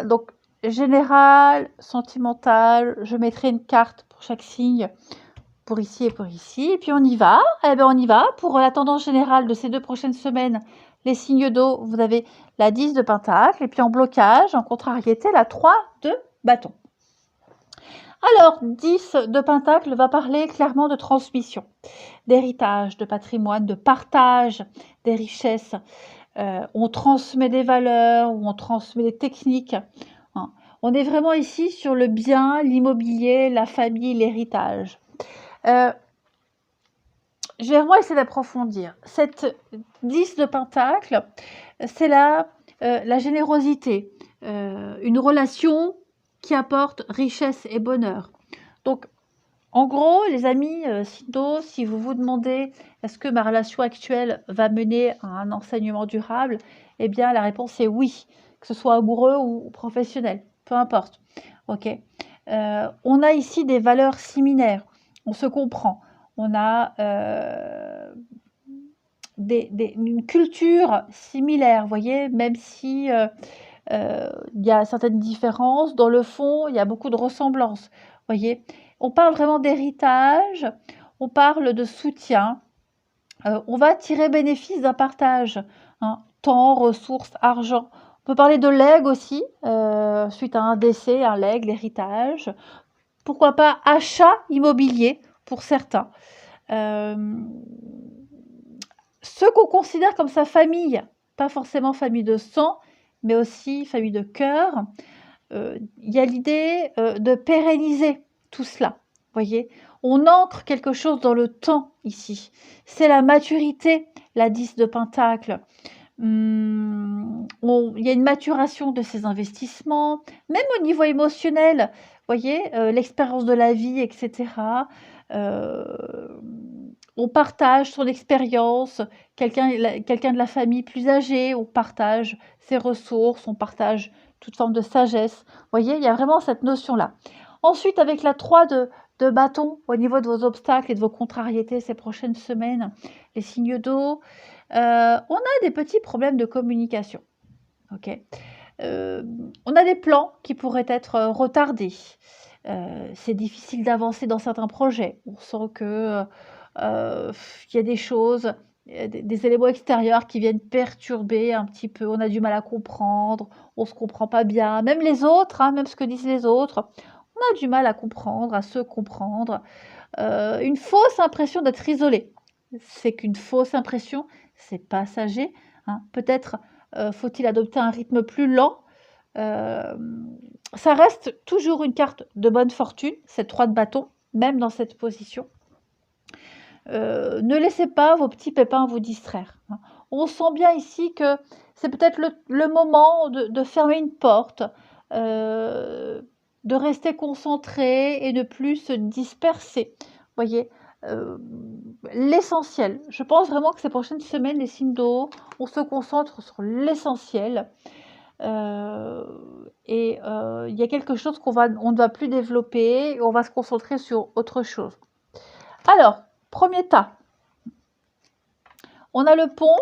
Donc général, sentimental, je mettrai une carte pour chaque signe, pour ici et pour ici. Et puis on y va, eh bien on y va. Pour la tendance générale de ces 2 prochaines semaines, les signes d'eau, vous avez la 10 de pentacle, et puis en blocage, en contrariété, la 3 de bâton. Alors, 10 de pentacle va parler clairement de transmission, d'héritage, de patrimoine, de partage des richesses. On transmet des valeurs ou on transmet des techniques. Hein. On est vraiment ici sur le bien, l'immobilier, la famille, l'héritage. Je vais vraiment essayer d'approfondir. Cette 10 de pentacle, c'est la générosité, une relation qui apporte richesse et bonheur. Donc, en gros, les amis, si vous vous demandez est-ce que ma relation actuelle va mener à un enseignement durable, eh bien, la réponse est oui, que ce soit amoureux ou professionnel, peu importe. Ok. On a ici des valeurs similaires, on se comprend, on a une culture similaire, vous voyez, même si il y a certaines différences, dans le fond, il y a beaucoup de ressemblances, voyez. On parle vraiment d'héritage, on parle de soutien, on va tirer bénéfice d'un partage, hein, temps, ressources, argent. On peut parler de legs aussi, suite à un décès, un legs, l'héritage. Pourquoi pas achat immobilier pour certains. Ceux qu'on considère comme sa famille, pas forcément famille de sang, mais aussi famille de cœur, il y a l'idée de pérenniser tout cela. Voyez, on ancre quelque chose dans le temps ici. C'est la maturité, la 10 de pentacle. Il y a une maturation de ces investissements, même au niveau émotionnel. Voyez, l'expérience de la vie, etc. On partage son expérience, quelqu'un de la famille plus âgé, on partage ses ressources, on partage toute forme de sagesse. Vous voyez, il y a vraiment cette notion-là. Ensuite, avec la 3 de bâton, au niveau de vos obstacles et de vos contrariétés ces prochaines semaines, les signes d'eau, on a des petits problèmes de communication. Ok. On a des plans qui pourraient être retardés. C'est difficile d'avancer dans certains projets. On sent que il y a des choses, des éléments extérieurs qui viennent perturber un petit peu. On a du mal à comprendre, on ne se comprend pas bien. Même les autres, hein, même ce que disent les autres, on a du mal à comprendre, à se comprendre. Une fausse impression d'être isolé. C'est qu'une fausse impression, c'est passager. Hein. Peut-être faut-il adopter un rythme plus lent. Ça reste toujours une carte de bonne fortune, cette 3 de bâton, même dans cette position. Ne laissez pas vos petits pépins vous distraire. Hein. On sent bien ici que c'est peut-être le moment de fermer une porte, de rester concentré et de plus se disperser. Voyez, l'essentiel. Je pense vraiment que ces prochaines semaines, les signes d'eau, on se concentre sur l'essentiel. Il y a quelque chose on ne va plus développer, et on va se concentrer sur autre chose. Alors, premier tas. On a le pont,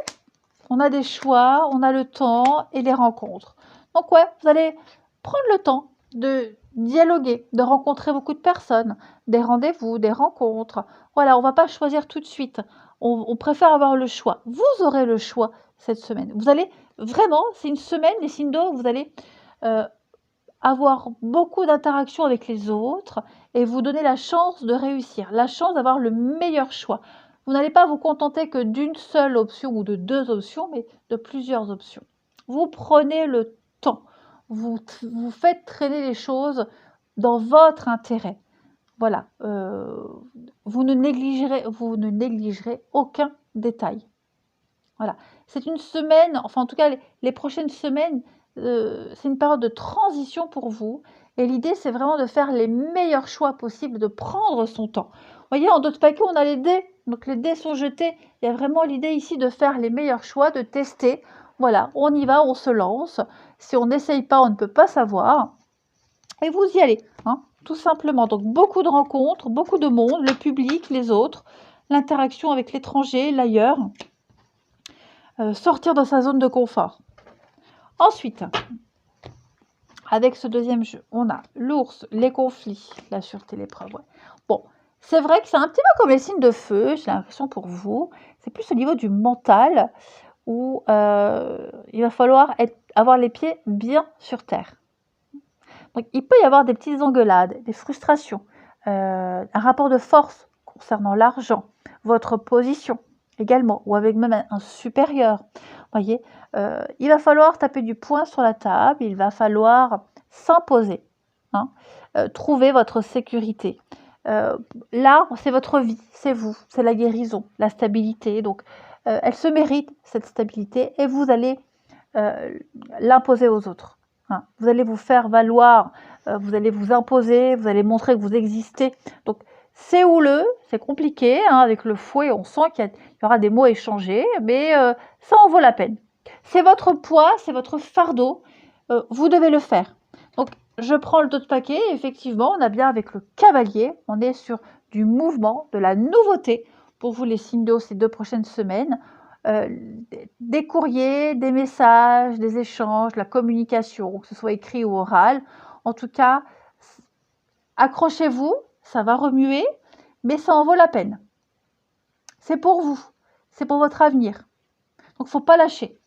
on a des choix, on a le temps et les rencontres. Donc ouais, vous allez prendre le temps de dialoguer, de rencontrer beaucoup de personnes, des rendez-vous, des rencontres. Voilà, on ne va pas choisir tout de suite. On préfère avoir le choix. Vous aurez le choix cette semaine. Vous allez vraiment, c'est une semaine, les signes d'eau, vous allez avoir beaucoup d'interactions avec les autres et vous donner la chance de réussir, la chance d'avoir le meilleur choix. Vous n'allez pas vous contenter que d'une seule option ou de 2 options, mais de plusieurs options. Vous prenez le temps, vous faites traîner les choses dans votre intérêt. Voilà, vous ne négligerez aucun détail. Voilà, c'est une semaine, enfin en tout cas les prochaines semaines, c'est une période de transition pour vous. Et l'idée, c'est vraiment de faire les meilleurs choix possibles, de prendre son temps. voyez, en d'autres paquets, on a les dés. Donc les dés sont jetés. Il y a vraiment l'idée ici de faire les meilleurs choix, de tester. Voilà, on y va, on se lance. Si on n'essaye pas, on ne peut pas savoir. Et vous y allez, hein, tout simplement. Donc beaucoup de rencontres, beaucoup de monde, le public, les autres, l'interaction avec l'étranger, l'ailleurs. Sortir de sa zone de confort. Ensuite, avec ce deuxième jeu, on a l'ours, les conflits, la sûreté, l'épreuve. Ouais. Bon, c'est vrai que c'est un petit peu comme les signes de feu, j'ai l'impression pour vous. C'est plus au niveau du mental où il va falloir avoir les pieds bien sur terre. Donc, il peut y avoir des petites engueulades, des frustrations, un rapport de force concernant l'argent, votre position également, ou avec même un supérieur. Voyez, il va falloir taper du poing sur la table, il va falloir s'imposer, hein, trouver votre sécurité. Là, c'est votre vie, c'est vous, c'est la guérison, la stabilité. Donc, elle se mérite, cette stabilité, et vous allez l'imposer aux autres. Hein. Vous allez vous faire valoir, vous allez vous imposer, vous allez montrer que vous existez. Donc, c'est houleux, c'est compliqué, hein, avec le fouet, on sent qu'il y aura des mots échangés, mais ça en vaut la peine. C'est votre poids, c'est votre fardeau, vous devez le faire. Donc, je prends le dos de paquet, et effectivement, on a bien avec le cavalier, on est sur du mouvement, de la nouveauté, pour vous les signes d'eau ces 2 prochaines semaines. Des courriers, des messages, des échanges, la communication, que ce soit écrit ou oral. En tout cas, accrochez-vous, ça va remuer, mais ça en vaut la peine. C'est pour vous, c'est pour votre avenir. Donc, il ne faut pas lâcher.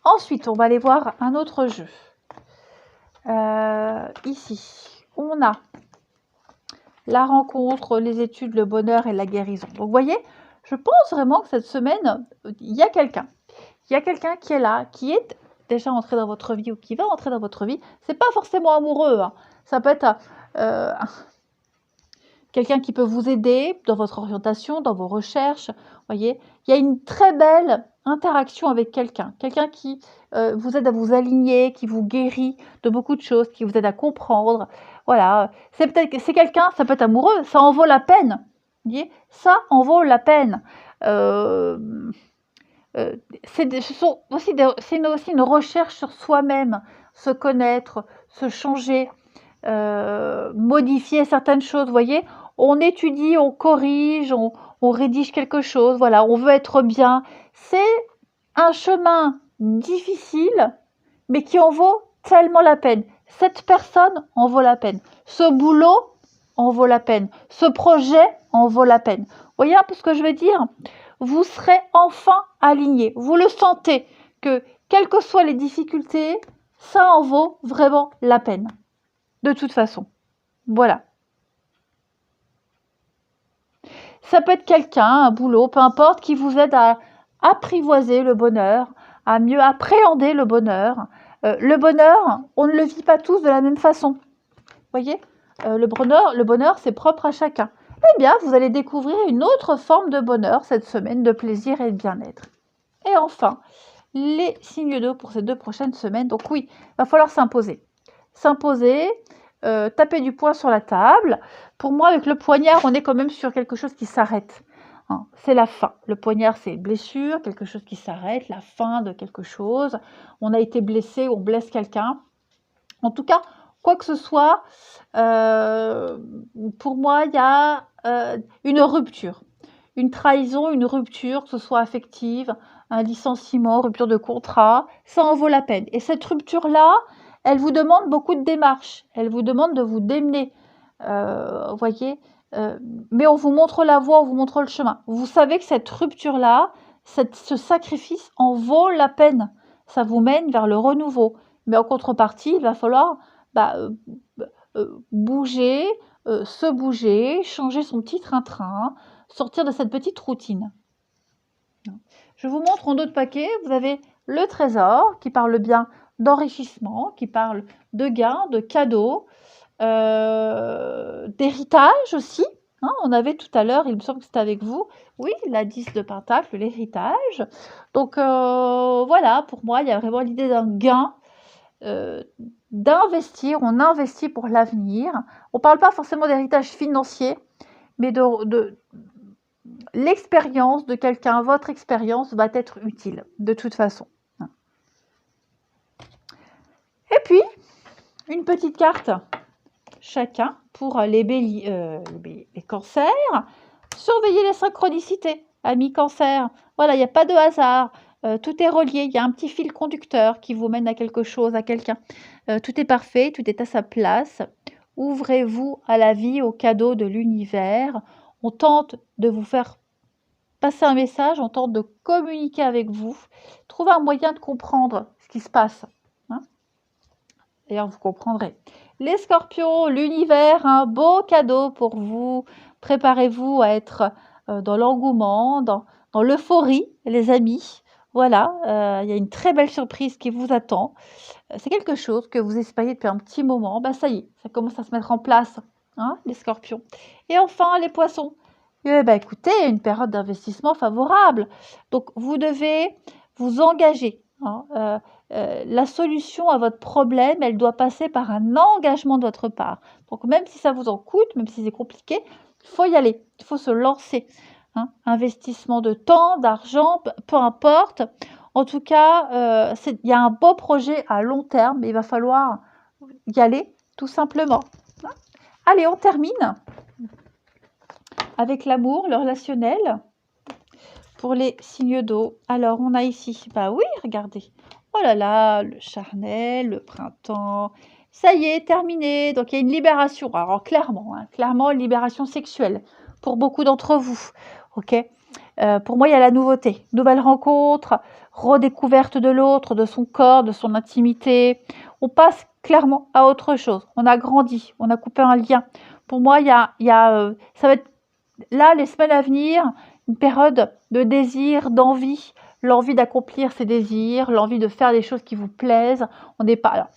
Ensuite, on va aller voir un autre jeu. Ici, on a la rencontre, les études, le bonheur et la guérison. Donc, vous voyez, je pense vraiment que cette semaine, il y a quelqu'un. Il y a quelqu'un qui est là, qui est déjà entré dans votre vie ou qui va entrer dans votre vie. C'est pas forcément amoureux. Hein. Ça peut être quelqu'un qui peut vous aider dans votre orientation, dans vos recherches. Voyez, il y a une très belle interaction avec quelqu'un. Quelqu'un qui vous aide à vous aligner, qui vous guérit de beaucoup de choses, qui vous aide à comprendre. Voilà, c'est quelqu'un, ça peut être amoureux, ça en vaut la peine. Vous voyez, ça en vaut la peine. C'est aussi une recherche sur soi-même, se connaître, se changer, modifier certaines choses. Vous voyez, on étudie, on corrige, on rédige quelque chose. Voilà, on veut être bien. C'est un chemin difficile, mais qui en vaut tellement la peine. Cette personne en vaut la peine. Ce boulot en vaut la peine. Ce projet en vaut la peine. Vous voyez un peu ce que je veux dire ? Vous serez enfin aligné. Vous le sentez que, quelles que soient les difficultés, ça en vaut vraiment la peine. De toute façon. Voilà. Ça peut être quelqu'un, un boulot, peu importe, qui vous aide à apprivoiser le bonheur, à mieux appréhender le bonheur. Le bonheur, on ne le vit pas tous de la même façon. Vous voyez, le bonheur, c'est propre à chacun. Eh bien, vous allez découvrir une autre forme de bonheur cette semaine, de plaisir et de bien-être. Et enfin, les signes d'eau pour ces 2 prochaines semaines. Donc oui, il va falloir s'imposer. S'imposer, taper du poing sur la table. Pour moi, avec le poignard, on est quand même sur quelque chose qui s'arrête. Hein, c'est la fin. Le poignard, c'est blessure, quelque chose qui s'arrête, la fin de quelque chose. On a été blessé, on blesse quelqu'un. En tout cas, quoi que ce soit, pour moi, il y a une rupture. Une trahison, une rupture, que ce soit affective, un licenciement, rupture de contrat, ça en vaut la peine. Et cette rupture-là, elle vous demande beaucoup de démarches. Elle vous demande de vous démener. Voyez, mais on vous montre la voie, on vous montre le chemin. Vous savez que cette rupture-là, ce sacrifice en vaut la peine. Ça vous mène vers le renouveau. Mais en contrepartie, il va falloir bouger, se bouger, changer son petit train-train, sortir de cette petite routine. Je vous montre en d'autres paquets, vous avez le trésor qui parle bien d'enrichissement, qui parle de gains, de cadeaux, d'héritage aussi. Hein, on avait tout à l'heure, il me semble que c'était avec vous, oui, la 10 de Pentacle, l'héritage. Donc voilà, pour moi, il y a vraiment l'idée d'un gain, d'investir, on investit pour l'avenir. On ne parle pas forcément d'héritage financier, mais l'expérience de quelqu'un, votre expérience va être utile de toute façon. Et puis, une petite carte chacun pour les cancers. Surveillez les synchronicités, amis cancer. Voilà, il n'y a pas de hasard. Tout est relié. Il y a un petit fil conducteur qui vous mène à quelque chose, à quelqu'un. Tout est parfait, tout est à sa place. Ouvrez-vous à la vie, aux cadeaux de l'univers. On tente de vous faire passer un message, on tente de communiquer avec vous. Trouvez un moyen de comprendre ce qui se passe. D'ailleurs, vous comprendrez. Les scorpions, l'univers, un beau cadeau pour vous. Préparez-vous à être dans l'engouement, dans l'euphorie, les amis. Voilà, il y a une très belle surprise qui vous attend. C'est quelque chose que vous espériez depuis un petit moment. Bah, ça y est, ça commence à se mettre en place, hein, les scorpions. Et enfin, les poissons. Écoutez, une période d'investissement favorable. Donc, vous devez vous engager. Hein, la solution à votre problème, elle doit passer par un engagement de votre part. Donc, même si ça vous en coûte, même si c'est compliqué, il faut y aller, il faut se lancer. Hein. Investissement de temps, d'argent, peu importe. En tout cas, il y a un beau projet à long terme, mais il va falloir y aller, tout simplement. Hein. Allez, on termine avec l'amour, le relationnel. Pour les signes d'eau, alors on a ici, bah oui, regardez. Oh là là, le charnel, le printemps. Ça y est, terminé. Donc il y a une libération. Alors clairement, hein, clairement une libération sexuelle pour beaucoup d'entre vous. Ok. Pour moi, il y a la nouveauté, nouvelle rencontre, redécouverte de l'autre, de son corps, de son intimité. On passe clairement à autre chose. On a grandi, on a coupé un lien. Pour moi, ça va être là les semaines à venir, une période de désir, d'envie, l'envie d'accomplir ses désirs, l'envie de faire des choses qui vous plaisent. On n'est pas là.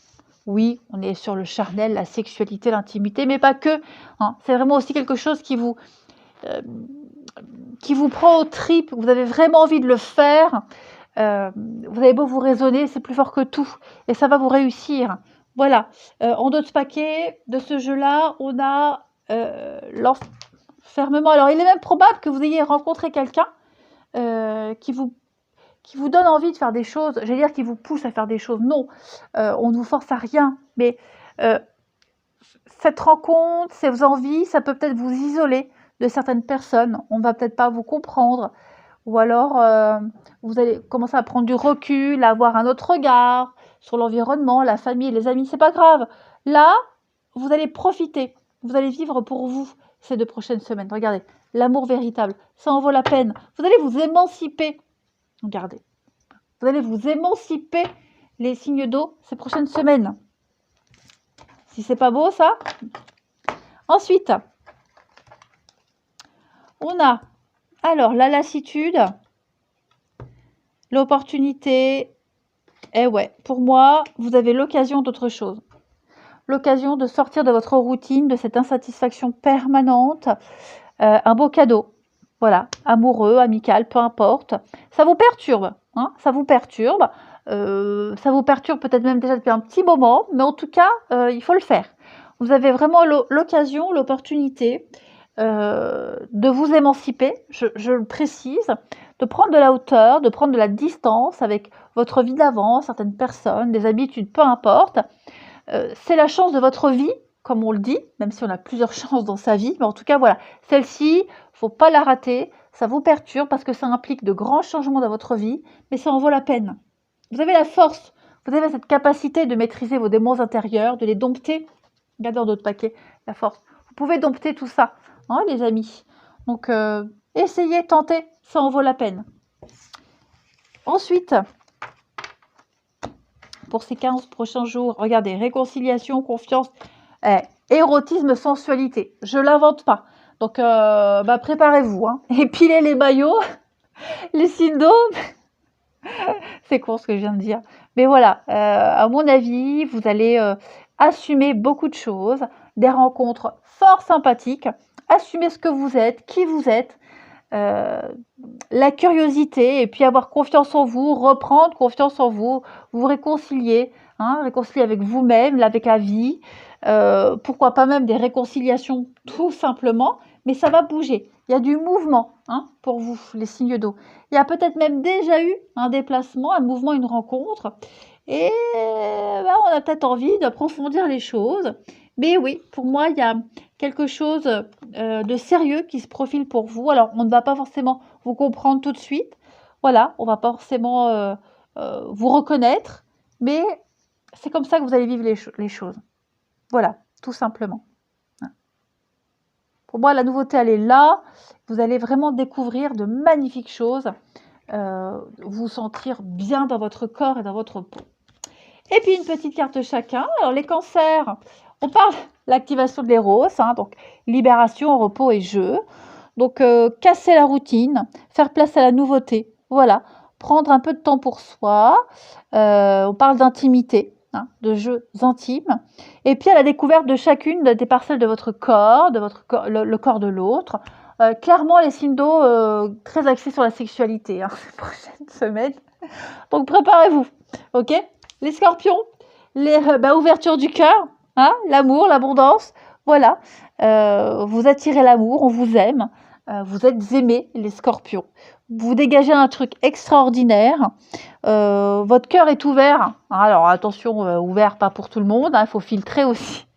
Oui, on est sur le charnel, la sexualité, l'intimité, mais pas que. Hein. C'est vraiment aussi quelque chose qui vous prend aux tripes. Vous avez vraiment envie de le faire. Vous avez beau vous raisonner, c'est plus fort que tout. Et ça va vous réussir. Voilà. En d'autres paquets de ce jeu-là, on a l'enfermement. Alors, il est même probable que vous ayez rencontré quelqu'un qui vous donne envie de faire des choses, j'allais dire qui vous pousse à faire des choses. Non, on ne vous force à rien, mais cette rencontre, ces envies, ça peut peut-être vous isoler de certaines personnes. On ne va peut-être pas vous comprendre, ou alors vous allez commencer à prendre du recul, à avoir un autre regard sur l'environnement, la famille, les amis. C'est pas grave. Là, vous allez profiter, vous allez vivre pour vous ces 2 prochaines semaines. Regardez, l'amour véritable, ça en vaut la peine. Vous allez vous émanciper. Regardez, vous allez vous émanciper, les signes d'eau, ces prochaines semaines. Si c'est pas beau, ça. Ensuite, on a alors la lassitude, l'opportunité. Eh ouais, pour moi, vous avez l'occasion d'autre chose. L'occasion de sortir de votre routine, de cette insatisfaction permanente. Un beau cadeau. Voilà, amoureux, amical, peu importe. Ça vous perturbe, hein, ça vous perturbe. Ça vous perturbe peut-être même déjà depuis un petit moment, mais en tout cas, il faut le faire. Vous avez vraiment l'occasion, l'opportunité de vous émanciper, je le précise, de prendre de la hauteur, de prendre de la distance avec votre vie d'avant, certaines personnes, des habitudes, peu importe. C'est la chance de votre vie, comme on le dit, même si on a plusieurs chances dans sa vie, mais en tout cas, voilà, celle-ci, faut pas la rater, ça vous perturbe parce que ça implique de grands changements dans votre vie, mais ça en vaut la peine. Vous avez la force, vous avez cette capacité de maîtriser vos démons intérieurs, de les dompter. Regardez dans d'autres paquets, la force. Vous pouvez dompter tout ça, hein, les amis. Donc, essayez, tentez, ça en vaut la peine. Ensuite, pour ces 15 prochains jours, regardez, réconciliation, confiance, érotisme, sensualité. Je ne l'invente pas. Donc, préparez-vous. Hein. Épilez les maillots, les signes d'eau. C'est con ce que je viens de dire. Mais voilà, à mon avis, vous allez assumer beaucoup de choses, des rencontres fort sympathiques, assumer ce que vous êtes, qui vous êtes, la curiosité, et puis avoir confiance en vous, reprendre confiance en vous, vous réconcilier, hein, réconcilier avec vous-même, avec la vie, pourquoi pas même des réconciliations tout simplement, mais ça va bouger. Il y a du mouvement hein, pour vous, les signes d'eau. Il y a peut-être même déjà eu un déplacement, un mouvement, une rencontre. Et on a peut-être envie d'approfondir les choses. Mais oui, pour moi, il y a quelque chose de sérieux qui se profile pour vous. Alors, on ne va pas forcément vous comprendre tout de suite. Voilà, on ne va pas forcément vous reconnaître. Mais c'est comme ça que vous allez vivre les choses. Voilà, tout simplement. Pour moi, la nouveauté, elle est là. Vous allez vraiment découvrir de magnifiques choses. Vous sentir bien dans votre corps et dans votre peau. Et puis, une petite carte chacun. Alors, les cancers, on parle de l'activation de l'éros, hein, donc libération, repos et jeu. Donc, casser la routine, faire place à la nouveauté. Voilà, prendre un peu de temps pour soi. On parle d'intimité. Hein, de jeux intimes, et puis à la découverte de chacune des parcelles de votre corps, le corps de l'autre. Clairement, les signes d'eau très axés sur la sexualité hein, ces prochaines semaines. Donc préparez-vous, ok? Les scorpions, ouverture du cœur, hein, l'amour, l'abondance, voilà. Vous attirez l'amour, on vous aime, vous êtes aimés, les scorpions. Vous dégagez un truc extraordinaire. Votre cœur est ouvert. Alors attention, ouvert pas pour tout le monde, il faut filtrer aussi.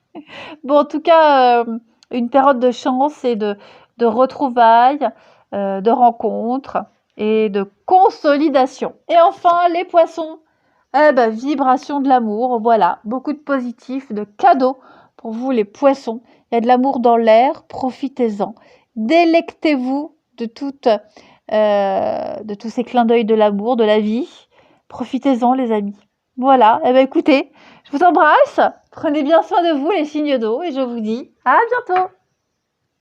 Bon, en tout cas, une période de chance et de retrouvailles, de rencontres et de consolidation. Et enfin, les poissons, vibration de l'amour, voilà, beaucoup de positifs, de cadeaux pour vous les poissons. Il y a de l'amour dans l'air, profitez-en. Délectez-vous de tous ces clins d'œil de l'amour, de la vie. Profitez-en, les amis. Voilà, écoutez, je vous embrasse. Prenez bien soin de vous, les signes d'eau, et je vous dis à bientôt.